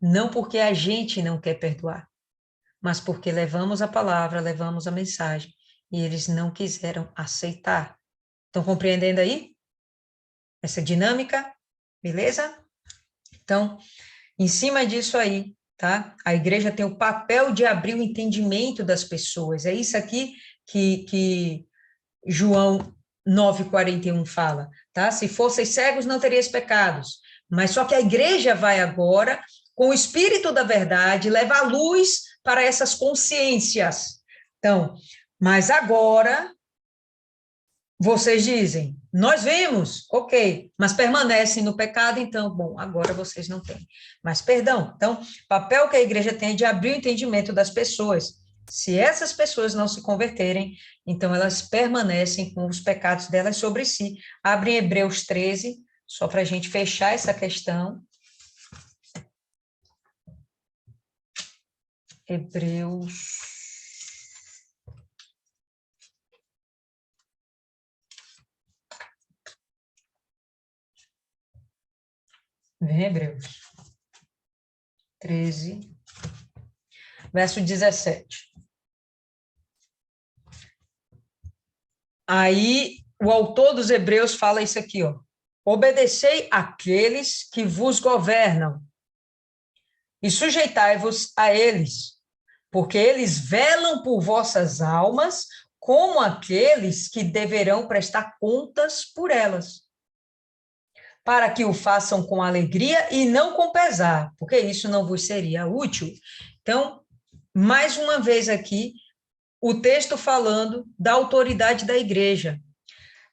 Não porque a gente não quer perdoar, mas porque levamos a palavra, levamos a mensagem, e eles não quiseram aceitar. Estão compreendendo aí? Essa dinâmica? Beleza? Então, em cima disso aí, tá? A igreja tem o papel de abrir o entendimento das pessoas. É isso aqui que João 9,41 fala, tá? Se fosseis cegos, não terias pecados. Mas só que a igreja vai agora, com o Espírito da verdade, levar luz para essas consciências. Então, mas agora, vocês dizem, nós vemos, ok, mas permanecem no pecado, então, bom, agora vocês não têm mais perdão. Então, papel que a igreja tem é de abrir o entendimento das pessoas. Se essas pessoas não se converterem, então elas permanecem com os pecados delas sobre si. Abre Hebreus 13, só para a gente fechar essa questão. Hebreus. Vem, Hebreus 13, verso 17. Aí, o autor dos Hebreus fala isso aqui, ó. Obedecei àqueles que vos governam e sujeitai-vos a eles, porque eles velam por vossas almas como aqueles que deverão prestar contas por elas, para que o façam com alegria e não com pesar, porque isso não vos seria útil. Então, mais uma vez aqui, o texto falando da autoridade da igreja.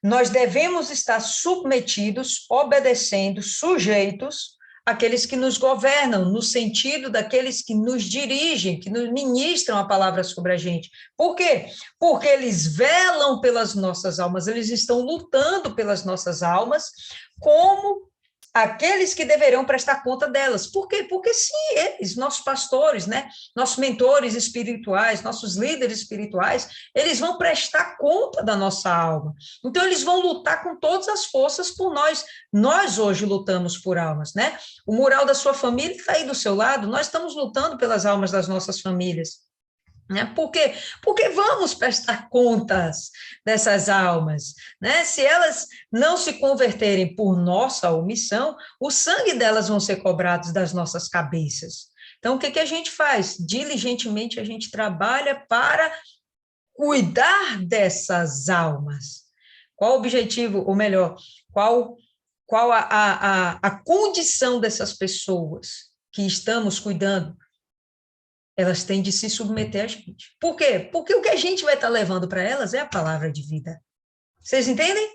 Nós devemos estar submetidos, obedecendo, sujeitos àqueles que nos governam, no sentido daqueles que nos dirigem, que nos ministram a palavra sobre a gente. Por quê? Porque eles velam pelas nossas almas, eles estão lutando pelas nossas almas, como aqueles que deverão prestar conta delas. Por quê? Porque se eles, nossos pastores, né, nossos mentores espirituais, nossos líderes espirituais, eles vão prestar conta da nossa alma. Então, eles vão lutar com todas as forças por nós. Nós hoje lutamos por almas, né? O mural da sua família está aí do seu lado, nós estamos lutando pelas almas das nossas famílias. Né? Por quê? Porque vamos prestar contas dessas almas. Né? Se elas não se converterem por nossa omissão, o sangue delas vão ser cobrados das nossas cabeças. Então, o que a gente faz? Diligentemente, a gente trabalha para cuidar dessas almas. Qual o objetivo, ou melhor, qual a condição dessas pessoas que estamos cuidando? Elas têm de se submeter a gente. Por quê? Porque o que a gente vai estar levando para elas é a palavra de vida. Vocês entendem?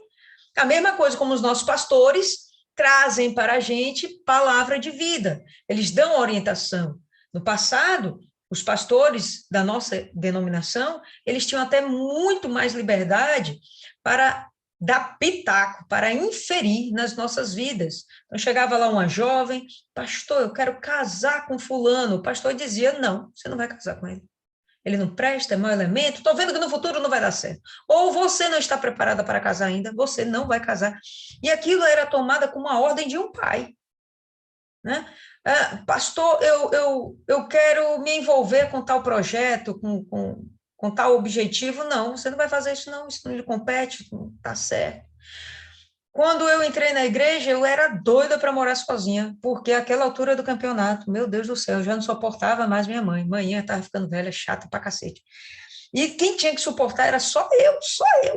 A mesma coisa como os nossos pastores trazem para a gente palavra de vida. Eles dão orientação. No passado, os pastores da nossa denominação, eles tinham até muito mais liberdade para dar pitaco, para inferir nas nossas vidas. Então, chegava lá uma jovem, pastor, eu quero casar com fulano. O pastor dizia, não, você não vai casar com ele. Ele não presta, é mau elemento, estou vendo que no futuro não vai dar certo. Ou você não está preparada para casar ainda, você não vai casar. E aquilo era tomada como uma ordem de um pai. Né? Pastor, eu quero me envolver com tal projeto, com tal objetivo. Não, você não vai fazer isso não, isso não lhe compete, não está certo. Quando eu entrei na igreja, eu era doida para morar sozinha, porque aquela altura do campeonato, meu Deus do céu, eu já não suportava mais minha mãe. Manhã estava ficando velha, chata pra cacete. E quem tinha que suportar era só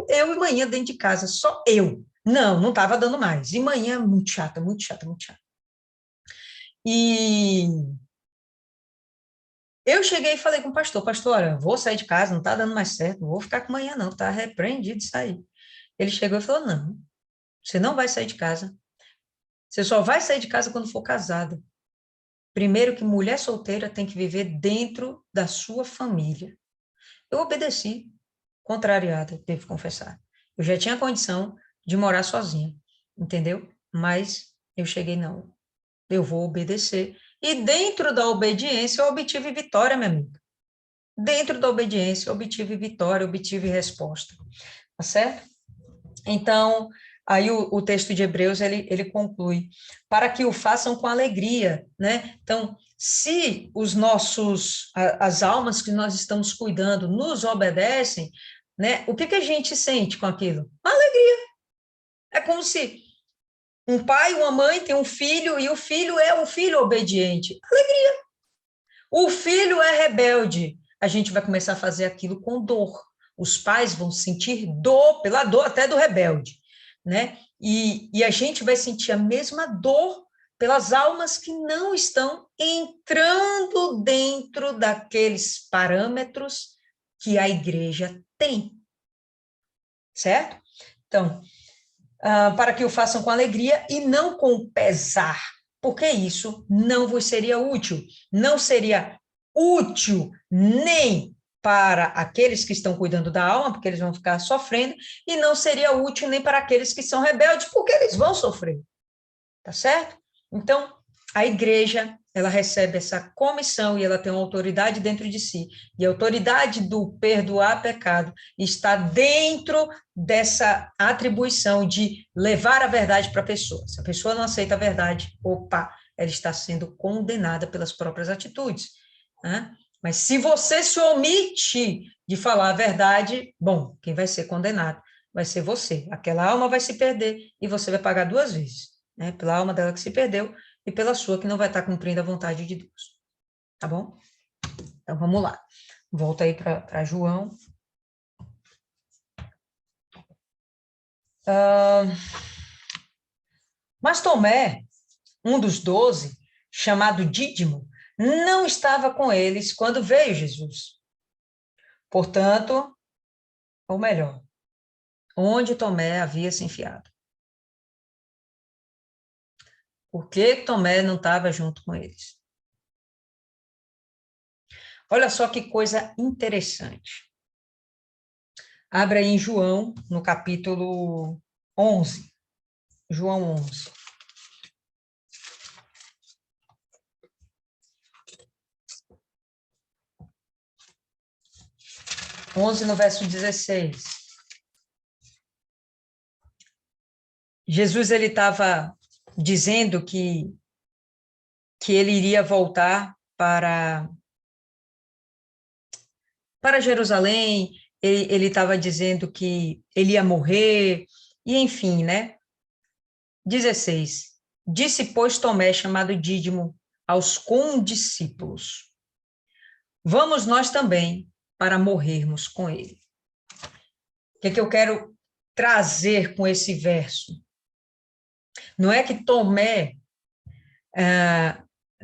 eu e manhã dentro de casa, só eu. Não estava dando mais. E manhã, muito chata, muito chata, muito chata. E eu cheguei e falei com o pastor, olha, vou sair de casa, não está dando mais certo, não vou ficar com amanhã não, está repreendido de sair. Ele chegou e falou, não, você não vai sair de casa, você só vai sair de casa quando for casada. Primeiro que mulher solteira tem que viver dentro da sua família. Eu obedeci, contrariada, devo confessar. Eu já tinha condição de morar sozinha, entendeu? Mas eu cheguei, não, eu vou obedecer. E dentro da obediência eu obtive vitória, minha amiga. Dentro da obediência eu obtive vitória, obtive resposta. Tá certo? Então, aí o texto de Hebreus, ele conclui, para que o façam com alegria, né? Então, se as almas que nós estamos cuidando nos obedecem, né? O que a gente sente com aquilo? Alegria. É como se um pai, uma mãe tem um filho, e o filho é um filho obediente. Alegria. O filho é rebelde. A gente vai começar a fazer aquilo com dor. Os pais vão sentir dor, pela dor até do rebelde, né? E a gente vai sentir a mesma dor pelas almas que não estão entrando dentro daqueles parâmetros que a igreja tem, certo? Então, para que o façam com alegria e não com pesar, porque isso não vos seria útil. Não seria útil nem para aqueles que estão cuidando da alma, porque eles vão ficar sofrendo, e não seria útil nem para aqueles que são rebeldes, porque eles vão sofrer. Tá certo? Então, a igreja, ela recebe essa comissão e ela tem uma autoridade dentro de si. E a autoridade do perdoar pecado está dentro dessa atribuição de levar a verdade para a pessoa. Se a pessoa não aceita a verdade, opa, ela está sendo condenada pelas próprias atitudes, né? Mas se você se omite de falar a verdade, bom, quem vai ser condenado vai ser você. Aquela alma vai se perder e você vai pagar 2 vezes, né? Pela alma dela que se perdeu e pela sua que não vai estar cumprindo a vontade de Deus. Tá bom? Então, vamos lá. Volta aí para João. Mas Tomé, um dos 12, chamado Dídimo, não estava com eles quando veio Jesus. Portanto, ou melhor, onde Tomé havia se enfiado. Por que Tomé não estava junto com eles? Olha só que coisa interessante. Abra aí em João, no capítulo 11. João 11. No verso 16. Jesus, ele estava dizendo que ele iria voltar para Jerusalém, ele estava dizendo que ele ia morrer, e enfim, né? 16. Disse, pois, Tomé, chamado Dídimo, aos condiscípulos, vamos nós também para morrermos com ele. O que eu quero trazer com esse verso? Não é que Tomé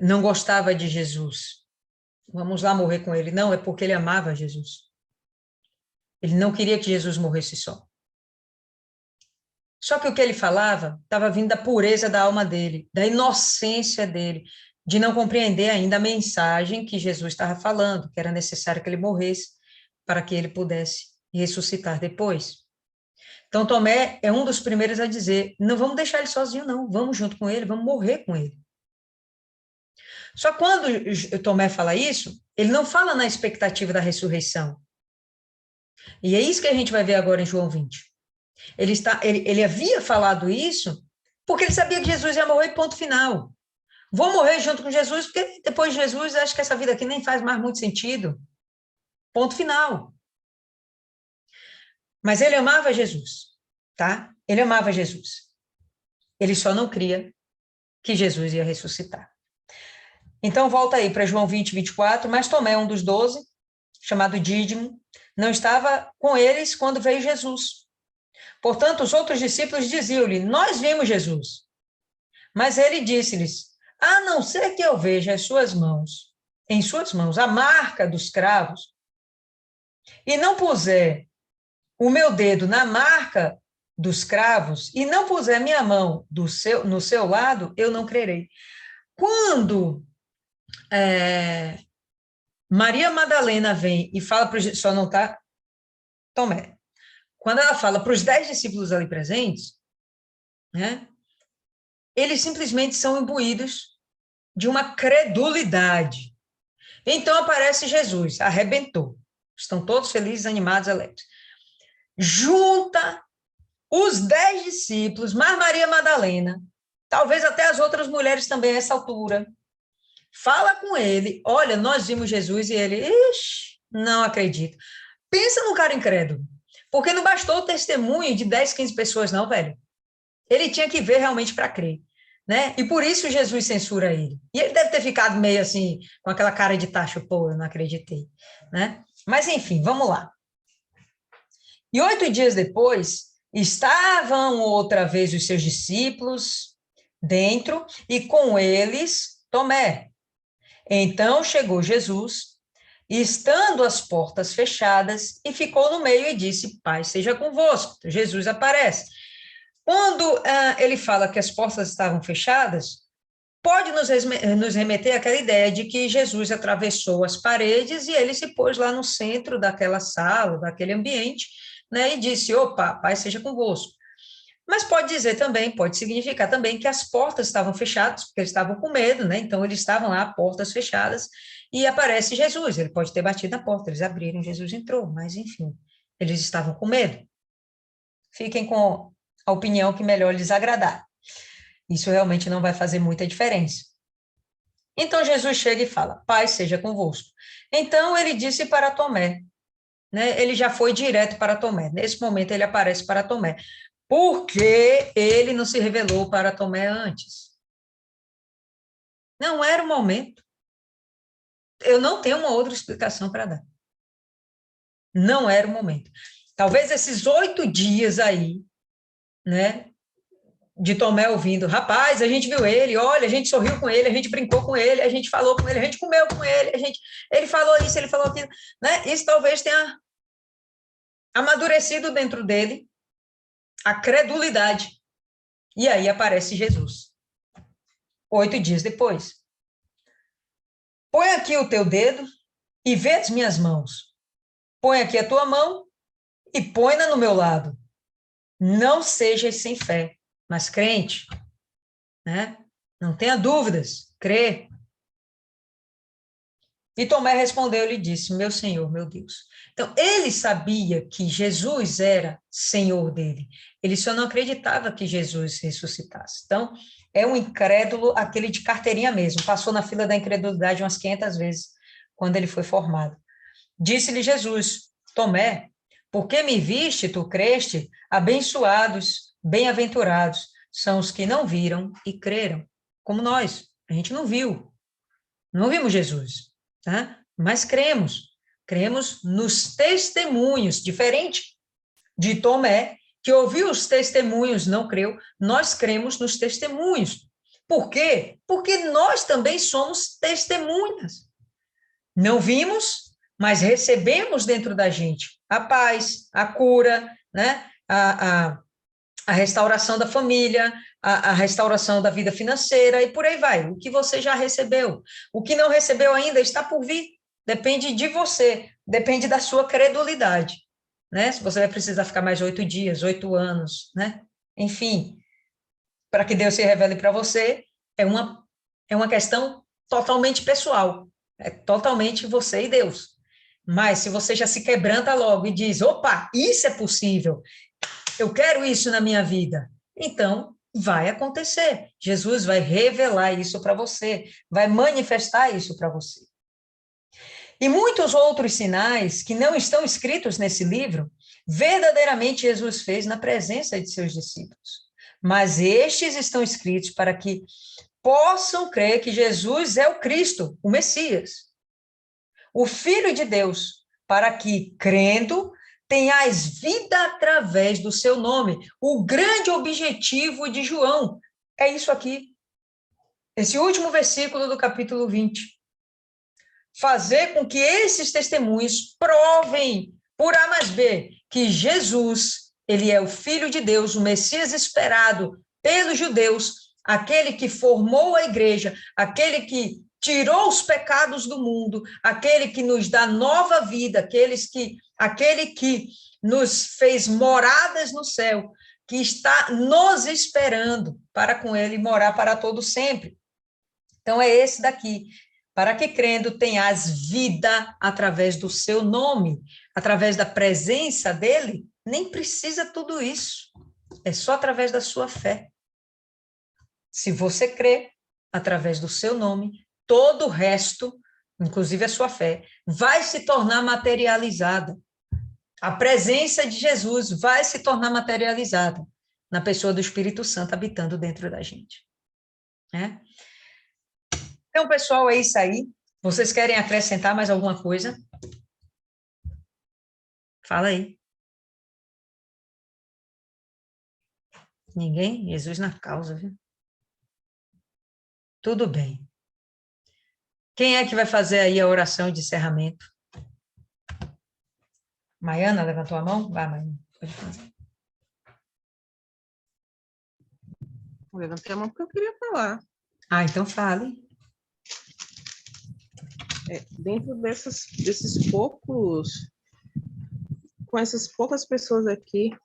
não gostava de Jesus. Vamos lá morrer com ele. Não, é porque ele amava Jesus. Ele não queria que Jesus morresse só. Só que o que ele falava estava vindo da pureza da alma dele, da inocência dele, de não compreender ainda a mensagem que Jesus estava falando, que era necessário que ele morresse para que ele pudesse ressuscitar depois. Então, Tomé é um dos primeiros a dizer, não vamos deixar ele sozinho, não, vamos junto com ele, vamos morrer com ele. Só que quando Tomé fala isso, ele não fala na expectativa da ressurreição. E é isso que a gente vai ver agora em João 20. Ele havia falado isso porque ele sabia que Jesus ia morrer, ponto final. Vou morrer junto com Jesus, porque depois de Jesus, acho que essa vida aqui nem faz mais muito sentido. Ponto final. Mas ele amava Jesus, tá? Ele amava Jesus. Ele só não cria que Jesus ia ressuscitar. Então, volta aí para João 20, 24. Mas Tomé, um dos 12, chamado Dídimo, não estava com eles quando veio Jesus. Portanto, os outros discípulos diziam-lhe, nós vimos Jesus. Mas ele disse-lhes, a não ser que eu veja em suas mãos, a marca dos cravos, e não puser o meu dedo na marca dos cravos, e não puser minha mão no seu lado, eu não crerei. Quando Maria Madalena vem e fala para os... Só não está Tomé. Quando ela fala para os 10 discípulos ali presentes, né, eles simplesmente são imbuídos de uma credulidade. Então aparece Jesus, arrebentou. Estão todos felizes, animados, alegres. Junta os 10 discípulos, mais Maria Madalena, talvez até as outras mulheres também a essa altura, fala com ele, olha, nós vimos Jesus, e ele, ixi, não acredito. Pensa num cara incrédulo, porque não bastou o testemunho de 10, 15 pessoas não, velho. Ele tinha que ver realmente para crer, né? E por isso Jesus censura ele. E ele deve ter ficado meio assim, com aquela cara de tacho, pô, eu não acreditei, né? Mas enfim, vamos lá. E 8 dias depois, estavam outra vez os seus discípulos dentro, e com eles Tomé. Então chegou Jesus, estando as portas fechadas, e ficou no meio e disse, paz seja convosco. Jesus aparece. Quando ele fala que as portas estavam fechadas, pode nos remeter àquela ideia de que Jesus atravessou as paredes e ele se pôs lá no centro daquela sala, daquele ambiente, né, e disse, opa, paz seja convosco. Mas pode dizer também, pode significar também que as portas estavam fechadas, porque eles estavam com medo, né? Então eles estavam lá, portas fechadas, e aparece Jesus. Ele pode ter batido na porta, eles abriram, Jesus entrou, mas enfim, eles estavam com medo. Fiquem com a opinião que melhor lhes agradar. Isso realmente não vai fazer muita diferença. Então Jesus chega e fala, paz seja convosco. Então ele disse para Tomé, né? Ele já foi direto para Tomé. Nesse momento ele aparece para Tomé. Por que ele não se revelou para Tomé antes? Não era o momento. Eu não tenho uma outra explicação para dar. Não era o momento. Talvez esses 8 dias aí, né, de Tomé ouvindo, rapaz, a gente viu ele, olha, a gente sorriu com ele, a gente brincou com ele, a gente falou com ele, a gente comeu com ele, ele falou isso, ele falou aquilo, né? Isso talvez tenha amadurecido dentro dele a credulidade. E aí aparece Jesus. 8 dias depois. Põe aqui o teu dedo e vê as minhas mãos. Põe aqui a tua mão e põe-na no meu lado. Não sejas sem fé, mas crente, né? Não tenha dúvidas, crê. E Tomé respondeu e disse, meu Senhor, meu Deus. Então, ele sabia que Jesus era Senhor dele. Ele só não acreditava que Jesus ressuscitasse. Então, é um incrédulo, aquele de carteirinha mesmo. Passou na fila da incredulidade umas 500 vezes, quando ele foi formado. Disse-lhe Jesus, Tomé, porque me viste, tu creste, abençoados, bem-aventurados, são os que não viram e creram. Como nós, a gente não viu, não vimos Jesus, tá? Mas cremos nos testemunhos, diferente de Tomé, que ouviu os testemunhos, não creu, nós cremos nos testemunhos. Por quê? Porque nós também somos testemunhas. Não vimos, mas recebemos dentro da gente a paz, a cura, né? A restauração da família, a restauração da vida financeira e por aí vai. O que você já recebeu. O que não recebeu ainda está por vir. Depende de você, depende da sua credulidade, né? Se você vai precisar ficar mais 8 dias, 8 anos, né? Enfim, para que Deus se revele para você, é uma questão totalmente pessoal. É totalmente você e Deus. Mas se você já se quebranta logo e diz, opa, isso é possível, eu quero isso na minha vida, então vai acontecer. Jesus vai revelar isso para você, vai manifestar isso para você. E muitos outros sinais que não estão escritos nesse livro, verdadeiramente Jesus fez na presença de seus discípulos. Mas estes estão escritos para que possam crer que Jesus é o Cristo, o Messias, o Filho de Deus, para que, crendo, tenhais vida através do seu nome. O grande objetivo de João é isso aqui. esse último versículo do capítulo 20. Fazer com que esses testemunhos provem, por A mais B, que Jesus, ele é o Filho de Deus, o Messias esperado pelos judeus, aquele que formou a igreja, aquele que tirou os pecados do mundo, aquele que nos dá nova vida, aquele que nos fez moradas no céu, que está nos esperando para com ele morar para todo sempre. Então, é esse daqui. Para que crendo tenhas vida através do seu nome, através da presença dele, nem precisa tudo isso. É só através da sua fé. Se você crê através do seu nome, todo o resto, inclusive a sua fé, vai se tornar materializada. A presença de Jesus vai se tornar materializada na pessoa do Espírito Santo habitando dentro da gente. Né? Então, pessoal, é isso aí. Vocês querem acrescentar mais alguma coisa? Fala aí. Ninguém? Jesus na causa, viu? Tudo bem. Quem é que vai fazer aí a oração de encerramento? Maiana, levantou a mão? Vai, Maiana. Pode fazer. Eu levantei a mão porque eu queria falar. Ah, então fale. Dentro desses poucos, com essas poucas pessoas aqui,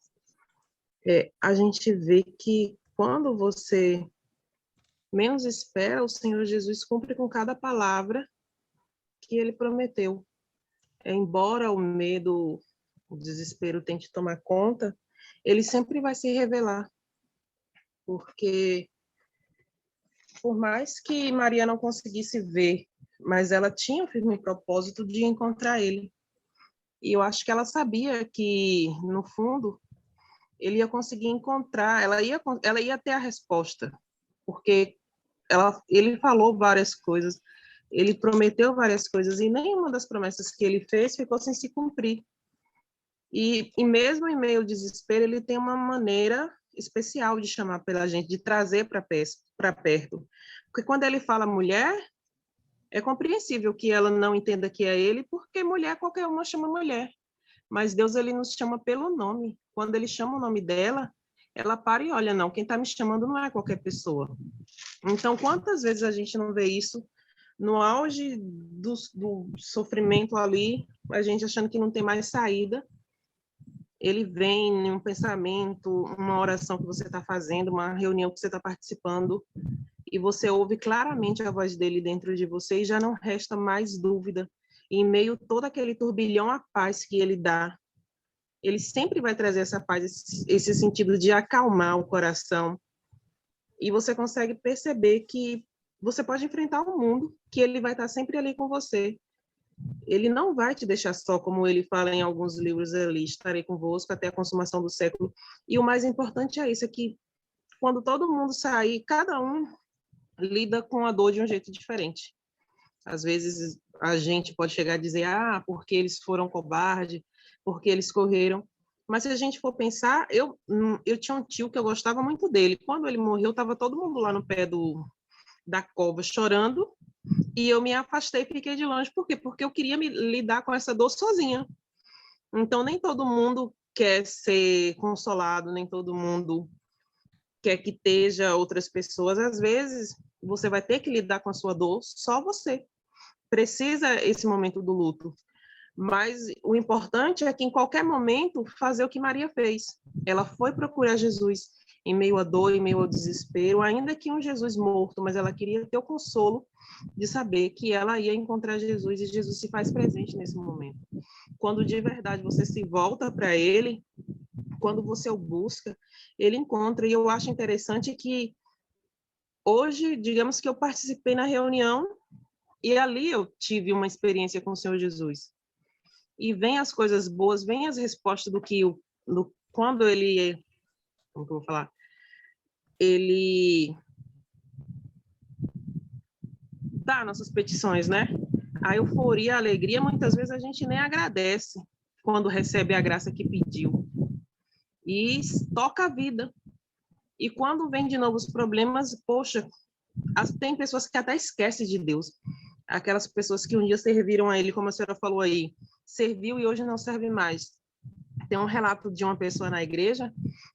a gente vê que quando você menos espera, o Senhor Jesus cumpre com cada palavra que ele prometeu. Embora o medo, o desespero tente tomar conta, ele sempre vai se revelar. Porque, por mais que Maria não conseguisse ver, mas ela tinha o firme propósito de encontrar ele. E eu acho que ela sabia que, no fundo, ele ia conseguir encontrar, ela ia ter a resposta, porque ele falou várias coisas, ele prometeu várias coisas, e nenhuma das promessas que ele fez ficou sem se cumprir. E mesmo em meio ao desespero, ele tem uma maneira especial de chamar pela gente, de trazer para perto. Porque quando ele fala mulher, é compreensível que ela não entenda que é ele, porque mulher, qualquer uma chama mulher. Mas Deus, ele nos chama pelo nome. Quando ele chama o nome dela, ela para e olha, não, quem está me chamando não é qualquer pessoa. Então, quantas vezes a gente não vê isso no auge do sofrimento ali, a gente achando que não tem mais saída, ele vem em um pensamento, uma oração que você está fazendo, uma reunião que você está participando, e você ouve claramente a voz dele dentro de você e já não resta mais dúvida. E em meio a todo aquele turbilhão, a paz que ele dá, ele sempre vai trazer essa paz, esse sentido de acalmar o coração. E você consegue perceber que você pode enfrentar o mundo, que ele vai estar sempre ali com você. Ele não vai te deixar só, como ele fala em alguns livros ali, estarei convosco até a consumação do século. E o mais importante é isso, é que quando todo mundo sair, cada um lida com a dor de um jeito diferente. Às vezes a gente pode chegar a dizer, porque eles foram cobardes, porque eles correram. Mas se a gente for pensar, eu tinha um tio que eu gostava muito dele. Quando ele morreu, estava todo mundo lá no pé da cova chorando, e eu me afastei e fiquei de longe. Por quê? Porque eu queria lidar com essa dor sozinha. Então, nem todo mundo quer ser consolado, nem todo mundo quer que esteja outras pessoas. Às vezes, você vai ter que lidar com a sua dor, só você. Precisa esse momento do luto. Mas o importante é que, em qualquer momento, fazer o que Maria fez. Ela foi procurar Jesus em meio à dor, em meio ao desespero, ainda que um Jesus morto, mas ela queria ter o consolo de saber que ela ia encontrar Jesus, e Jesus se faz presente nesse momento. Quando de verdade você se volta para ele, quando você o busca, ele encontra. E eu acho interessante que hoje, digamos que eu participei na reunião e ali eu tive uma experiência com o Senhor Jesus. E vem as coisas boas, vem as respostas quando ele, como que eu vou falar? Ele dá nossas petições, né? A euforia, a alegria, muitas vezes a gente nem agradece quando recebe a graça que pediu. E toca a vida. E quando vem de novo os problemas, poxa, tem pessoas que até esquecem de Deus. Aquelas pessoas que um dia serviram a ele, como a senhora falou aí, serviu e hoje não serve mais. Tem um relato de uma pessoa na igreja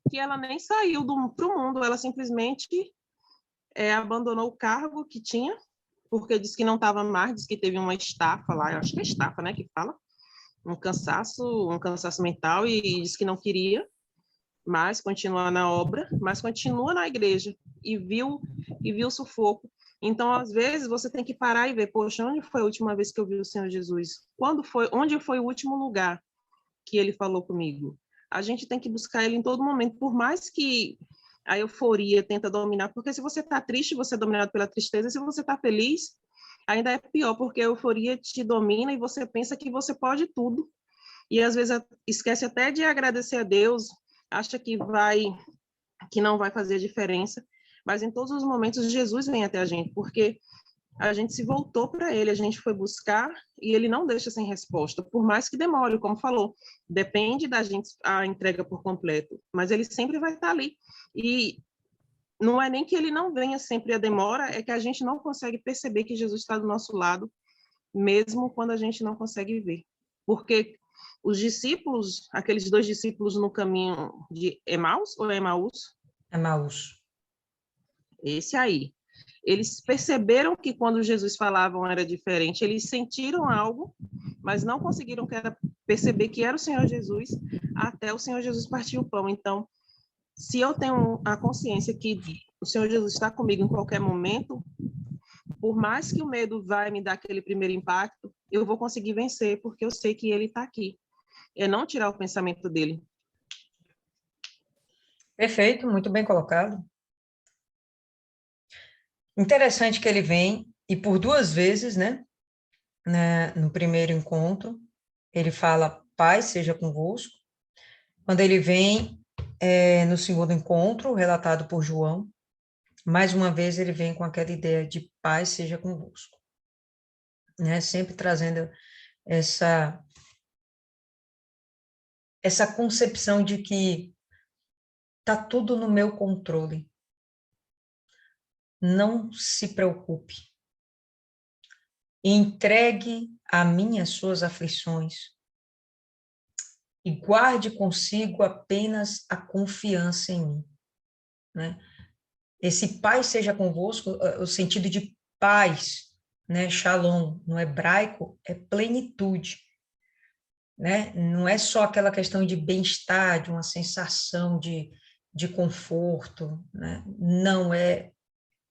que ela nem saiu para o mundo, ela simplesmente abandonou o cargo que tinha, porque disse que não estava mais, disse que teve uma estafa lá, eu acho que é estafa, né, que fala, um cansaço mental, e disse que não queria mais continuar na obra, mas continua na igreja, e viu o sufoco. Então, às vezes, você tem que parar e ver, poxa, onde foi a última vez que eu vi o Senhor Jesus? Onde foi o último lugar que ele falou comigo? A gente tem que buscar ele em todo momento, por mais que a euforia tenta dominar, porque se você está triste, você é dominado pela tristeza, se você está feliz, ainda é pior, porque a euforia te domina e você pensa que você pode tudo, e às vezes esquece até de agradecer a Deus, acha que não vai fazer diferença, mas em todos os momentos Jesus vem até a gente, porque a gente se voltou para ele, a gente foi buscar e ele não deixa sem resposta, por mais que demore, como falou, depende da gente a entrega por completo, mas ele sempre vai estar ali. E não é nem que ele não venha sempre a demora, é que a gente não consegue perceber que Jesus está do nosso lado, mesmo quando a gente não consegue ver. Porque os discípulos, aqueles 2 discípulos no caminho de Emaús, ou Emaús? Emaús. Esse aí. Eles perceberam que quando Jesus falava era diferente, eles sentiram algo, mas não conseguiram perceber que era o Senhor Jesus, até o Senhor Jesus partir o pão. Então, se eu tenho a consciência que o Senhor Jesus está comigo em qualquer momento, por mais que o medo vai me dar aquele primeiro impacto, eu vou conseguir vencer, porque eu sei que ele está aqui. É não tirar o pensamento dele. Perfeito, muito bem colocado. Interessante que ele vem, e por 2 vezes, né, no primeiro encontro, ele fala, paz seja convosco. Quando ele vem, no segundo encontro, relatado por João, mais uma vez ele vem com aquela ideia de paz seja convosco, né, sempre trazendo essa concepção de que está tudo no meu controle. Não se preocupe. Entregue a mim as suas aflições e guarde consigo apenas a confiança em mim, né? Esse paz seja convosco, o sentido de paz, né? Shalom, no hebraico, é plenitude, né? Não é só aquela questão de bem-estar, de uma sensação de conforto, né? Não é,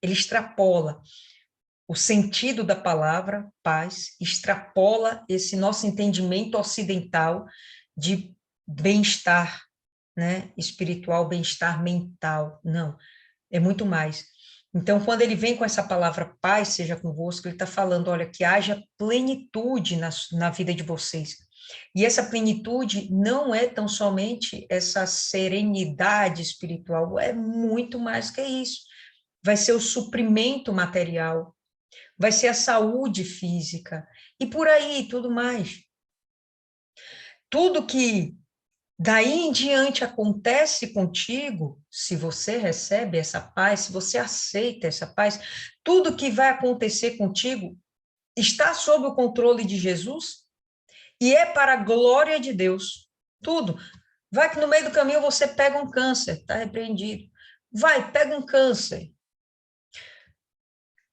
ele extrapola o sentido da palavra paz, extrapola esse nosso entendimento ocidental de bem-estar, né, espiritual, bem-estar mental. Não, é muito mais. Então, quando ele vem com essa palavra paz seja convosco, ele está falando, olha, que haja plenitude na vida de vocês. E essa plenitude não é tão somente essa serenidade espiritual, é muito mais que isso. Vai ser o suprimento material, vai ser a saúde física, e por aí, tudo mais. Tudo que daí em diante acontece contigo, se você recebe essa paz, se você aceita essa paz, tudo que vai acontecer contigo está sob o controle de Jesus e é para a glória de Deus. Tudo. Vai que no meio do caminho você pega um câncer, está repreendido. Vai, pega um câncer.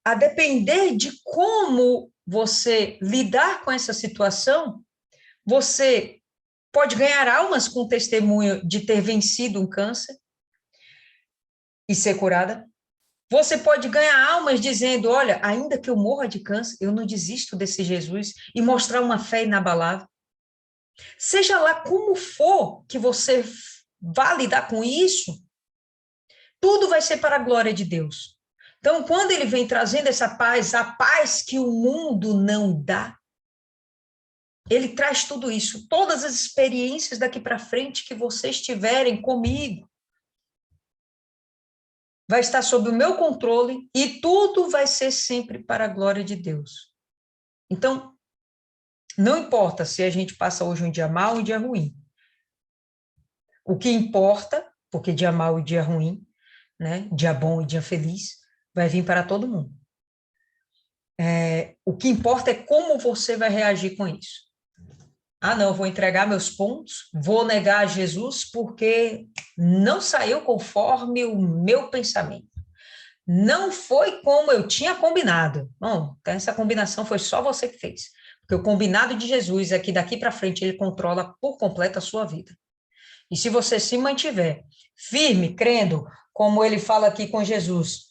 A depender de como você lidar com essa situação, você pode ganhar almas com testemunho de ter vencido um câncer e ser curada. Você pode ganhar almas dizendo, olha, ainda que eu morra de câncer, eu não desisto desse Jesus, e mostrar uma fé inabalável. Seja lá como for que você vá lidar com isso, tudo vai ser para a glória de Deus. Então, quando ele vem trazendo essa paz, a paz que o mundo não dá, ele traz tudo isso, todas as experiências daqui para frente que vocês tiverem comigo, vai estar sob o meu controle e tudo vai ser sempre para a glória de Deus. Então, não importa se a gente passa hoje um dia mau ou um dia ruim. O que importa, porque dia mau e dia ruim, né? Dia bom e dia feliz, vai vir para todo mundo. O que importa é como você vai reagir com isso. Ah, não, vou entregar meus pontos, vou negar Jesus porque não saiu conforme o meu pensamento. Não foi como eu tinha combinado. Bom, então essa combinação foi só você que fez. Porque o combinado de Jesus é que daqui para frente ele controla por completo a sua vida. E se você se mantiver firme, crendo, como ele fala aqui com Jesus,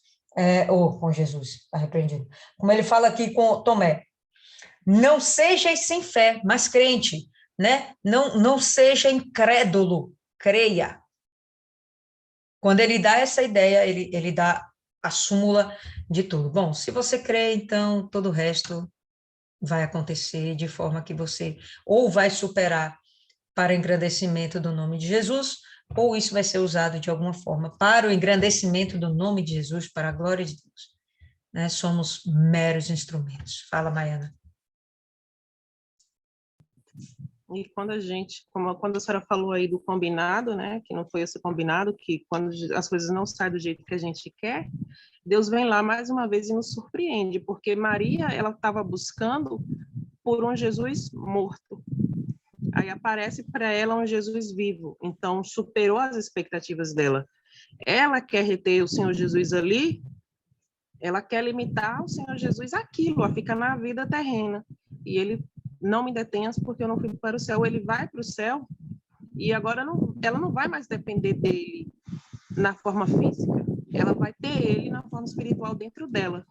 ou com Jesus, está repreendido, como ele fala aqui com Tomé, não sejais sem fé, mas crente, né? Não seja incrédulo, creia. Quando ele dá essa ideia, ele dá a súmula de tudo. Bom, se você crê, então todo o resto vai acontecer de forma que você ou vai superar para o engrandecimento do nome de Jesus, ou isso vai ser usado de alguma forma para o engrandecimento do nome de Jesus, para a glória de Deus. Né? Somos meros instrumentos. Fala, Maiana. E quando quando a senhora falou aí do combinado, né, que não foi esse combinado, que quando as coisas não saem do jeito que a gente quer, Deus vem lá mais uma vez e nos surpreende, porque Maria, ela estava buscando por um Jesus morto. Aí aparece para ela um Jesus vivo, então superou as expectativas dela. Ela quer reter o Senhor Jesus ali, ela quer limitar o Senhor Jesus àquilo, a ficar na vida terrena. E ele não me detenhas porque eu não fui para o céu. Ele vai para o céu e agora ela não vai mais depender dele na forma física. Ela vai ter ele na forma espiritual dentro dela.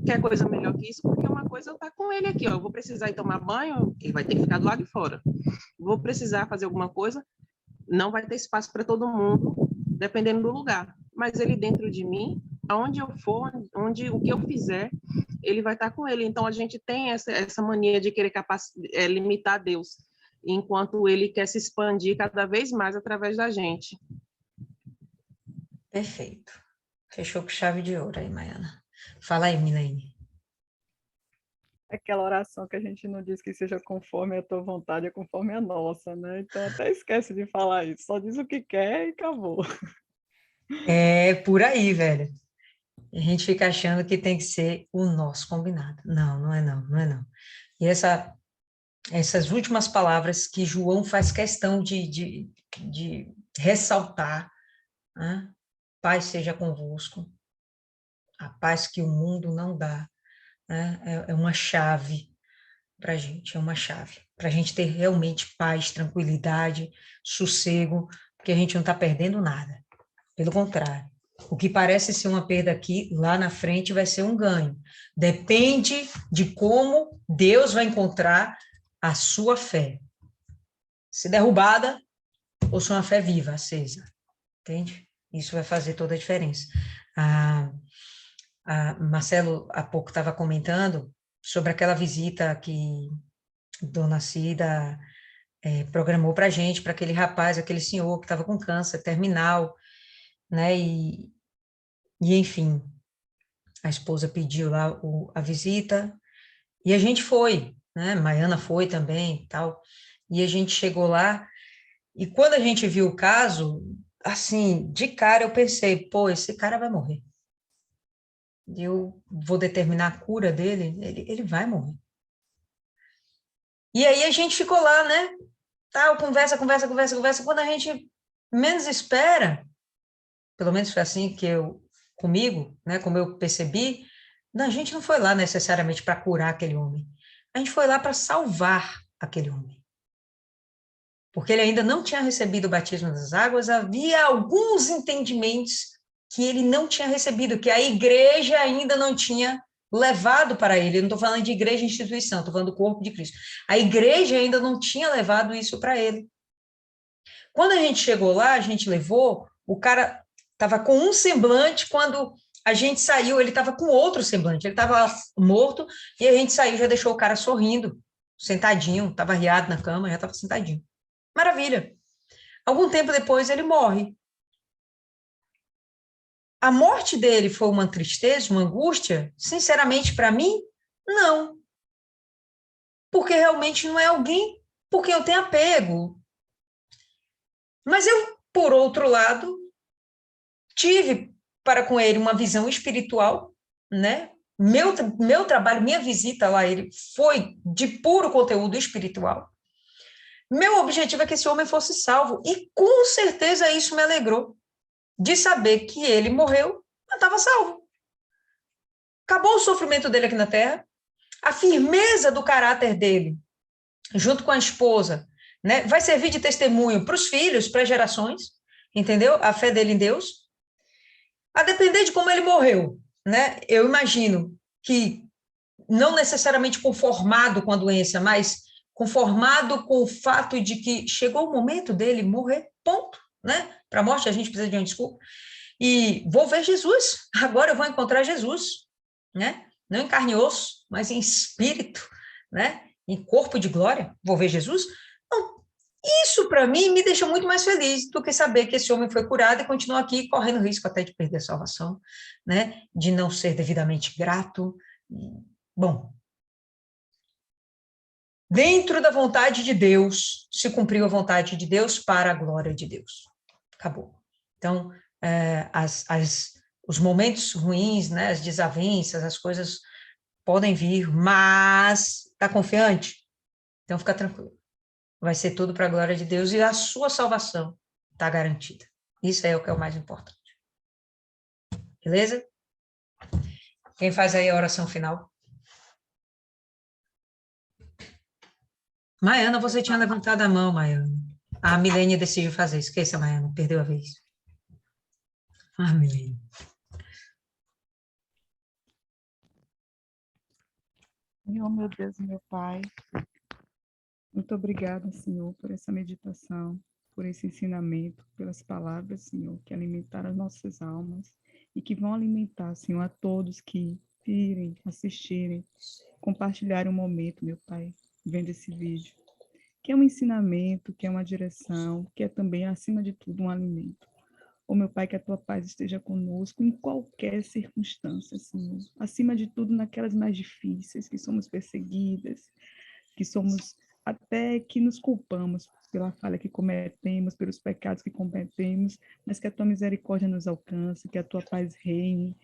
Quer coisa melhor que isso? Porque uma coisa eu estar com ele aqui, ó. Eu vou precisar ir tomar banho, ele vai ter que ficar do lado de fora. Vou precisar fazer alguma coisa, não vai ter espaço para todo mundo, dependendo do lugar. Mas ele dentro de mim, aonde eu for, o que eu fizer, ele vai estar com ele. Então a gente tem essa mania de querer limitar Deus, enquanto ele quer se expandir cada vez mais através da gente. Perfeito. Fechou com chave de ouro aí, Maiana. Fala aí, Milene. Aquela oração que a gente não diz que seja conforme a tua vontade, é conforme a nossa, né? Então até esquece de falar isso, só diz o que quer e acabou. É por aí, velho. A gente fica achando que tem que ser o nosso combinado. Não, não é não, não é não. E essas últimas palavras que João faz questão de ressaltar, né? Paz seja convosco, a paz que o mundo não dá, né? É uma chave para a gente, é uma chave, para a gente ter realmente paz, tranquilidade, sossego, porque a gente não está perdendo nada, pelo contrário. O que parece ser uma perda aqui, lá na frente vai ser um ganho. Depende de como Deus vai encontrar a sua fé. Se derrubada, ou se uma fé viva, acesa. Entende? Isso vai fazer toda a diferença. Marcelo, há pouco, estava comentando sobre aquela visita que Dona Cida programou para a gente, para aquele rapaz, aquele senhor que estava com câncer terminal, né? E enfim, a esposa pediu lá a visita e a gente foi, né? Maiana foi também, tal. E a gente chegou lá e quando a gente viu o caso, assim, de cara eu pensei, pô, esse cara vai morrer. Eu vou determinar a cura dele, ele vai morrer. E aí a gente ficou lá, né? Tal, conversa. Quando a gente menos espera, pelo menos foi assim que comigo, né? Como eu percebi, a gente não foi lá necessariamente para curar aquele homem. A gente foi lá para salvar aquele homem. Porque ele ainda não tinha recebido o batismo das águas, havia alguns entendimentos que ele não tinha recebido, que a igreja ainda não tinha levado para ele. Eu não estou falando de igreja e instituição, estou falando do corpo de Cristo. A igreja ainda não tinha levado isso para ele. Quando a gente chegou lá, a gente levou, o cara estava com um semblante, quando a gente saiu, ele estava com outro semblante, ele estava morto, e a gente saiu, já deixou o cara sorrindo, sentadinho, estava riado na cama, já estava sentadinho. Maravilha. Algum tempo depois ele morre. A morte dele foi uma tristeza, uma angústia? Sinceramente, para mim, não. Porque realmente não é alguém por quem eu tenho apego. Mas eu, por outro lado, tive para com ele uma visão espiritual né? Meu trabalho, minha visita lá, ele foi de puro conteúdo espiritual. Meu objetivo é que esse homem fosse salvo, e com certeza isso me alegrou, de saber que ele morreu, mas estava salvo. Acabou o sofrimento dele aqui na Terra, a firmeza do caráter dele, junto com a esposa, né, vai servir de testemunho para os filhos, para as gerações, entendeu? A fé dele em Deus. A depender de como ele morreu, né? Eu imagino que não necessariamente conformado com a doença, mas conformado com o fato de que chegou o momento dele morrer, ponto, né? Para a morte a gente precisa de uma desculpa. E vou ver Jesus, agora eu vou encontrar Jesus, né? Não em carne e osso, mas em espírito, né? Em corpo de glória, vou ver Jesus. Então, isso para mim me deixa muito mais feliz do que saber que esse homem foi curado e continua aqui correndo risco até de perder a salvação, né? De não ser devidamente grato. Bom, dentro da vontade de Deus, se cumpriu a vontade de Deus para a glória de Deus. Acabou. Então, os momentos ruins, né, as desavenças, as coisas podem vir, mas está confiante? Então, fica tranquilo. Vai ser tudo para a glória de Deus e a sua salvação está garantida. Isso é o que é o mais importante. Beleza? Quem faz aí a oração final? Maiana, você tinha levantado a mão, Maiana. A Milene decidiu fazer. Esqueça, Maiana, perdeu a vez. Milene. Senhor, meu Deus, meu Pai, muito obrigada, Senhor, por essa meditação, por esse ensinamento, pelas palavras, Senhor, que alimentaram as nossas almas e que vão alimentar, Senhor, a todos que virem, assistirem, compartilharem um momento, meu Pai, vendo esse vídeo, que é um ensinamento, que é uma direção, que é também, acima de tudo, um alimento. Ó meu Pai, que a Tua paz esteja conosco em qualquer circunstância, Senhor. Acima de tudo, naquelas mais difíceis, que somos perseguidas, que somos até que nos culpamos pela falha que cometemos, pelos pecados que cometemos, mas que a Tua misericórdia nos alcance, que a Tua paz reine,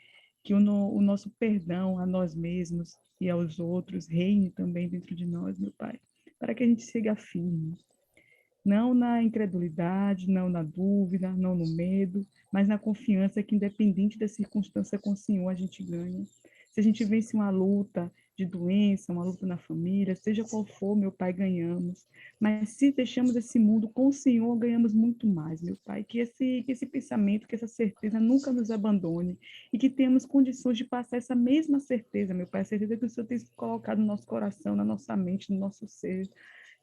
que o nosso perdão a nós mesmos e aos outros reine também dentro de nós, meu Pai, para que a gente siga firme, não na incredulidade, não na dúvida, não no medo, mas na confiança que, independente da circunstância com o Senhor, a gente ganha. Se a gente vence uma luta de doença, uma luta na família, seja qual for, meu Pai, ganhamos. Mas se deixamos esse mundo com o Senhor, ganhamos muito mais, meu Pai. Que esse pensamento, que essa certeza nunca nos abandone e que tenhamos condições de passar essa mesma certeza, meu Pai, a certeza que o Senhor tem colocado no nosso coração, na nossa mente, no nosso ser,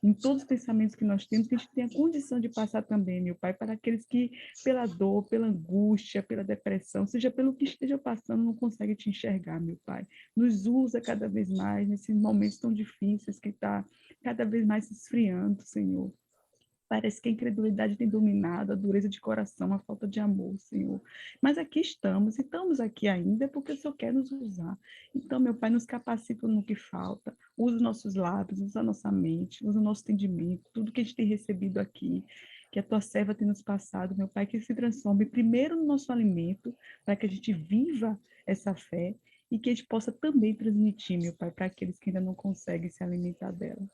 em todos os pensamentos que nós temos, que a gente tenha condição de passar também, meu Pai, para aqueles que, pela dor, pela angústia, pela depressão, seja pelo que esteja passando, não conseguem te enxergar, meu Pai. Nos usa cada vez mais nesses momentos tão difíceis que está cada vez mais se esfriando, Senhor. Parece que a incredulidade tem dominado, a dureza de coração, a falta de amor, Senhor. Mas aqui estamos, e estamos aqui ainda porque o Senhor quer nos usar. Então, meu Pai, nos capacita no que falta. Usa os nossos lábios, usa a nossa mente, usa o nosso entendimento, tudo que a gente tem recebido aqui, que a Tua serva tem nos passado, meu Pai, que se transforme primeiro no nosso alimento, para que a gente viva essa fé e que a gente possa também transmitir, meu Pai, para aqueles que ainda não conseguem se alimentar dela.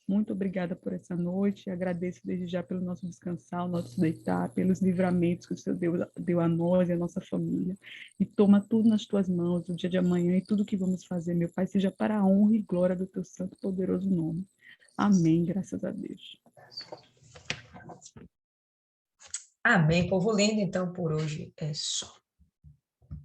Muito obrigada por essa noite, agradeço desde já pelo nosso descansar, o nosso deitar, pelos livramentos que o Senhor deu a nós e a nossa família, e toma tudo nas Tuas mãos, o dia de amanhã e tudo que vamos fazer, meu Pai, seja para a honra e glória do Teu santo e poderoso nome. Amém, graças a Deus. Amém, povo lindo, então por hoje é só.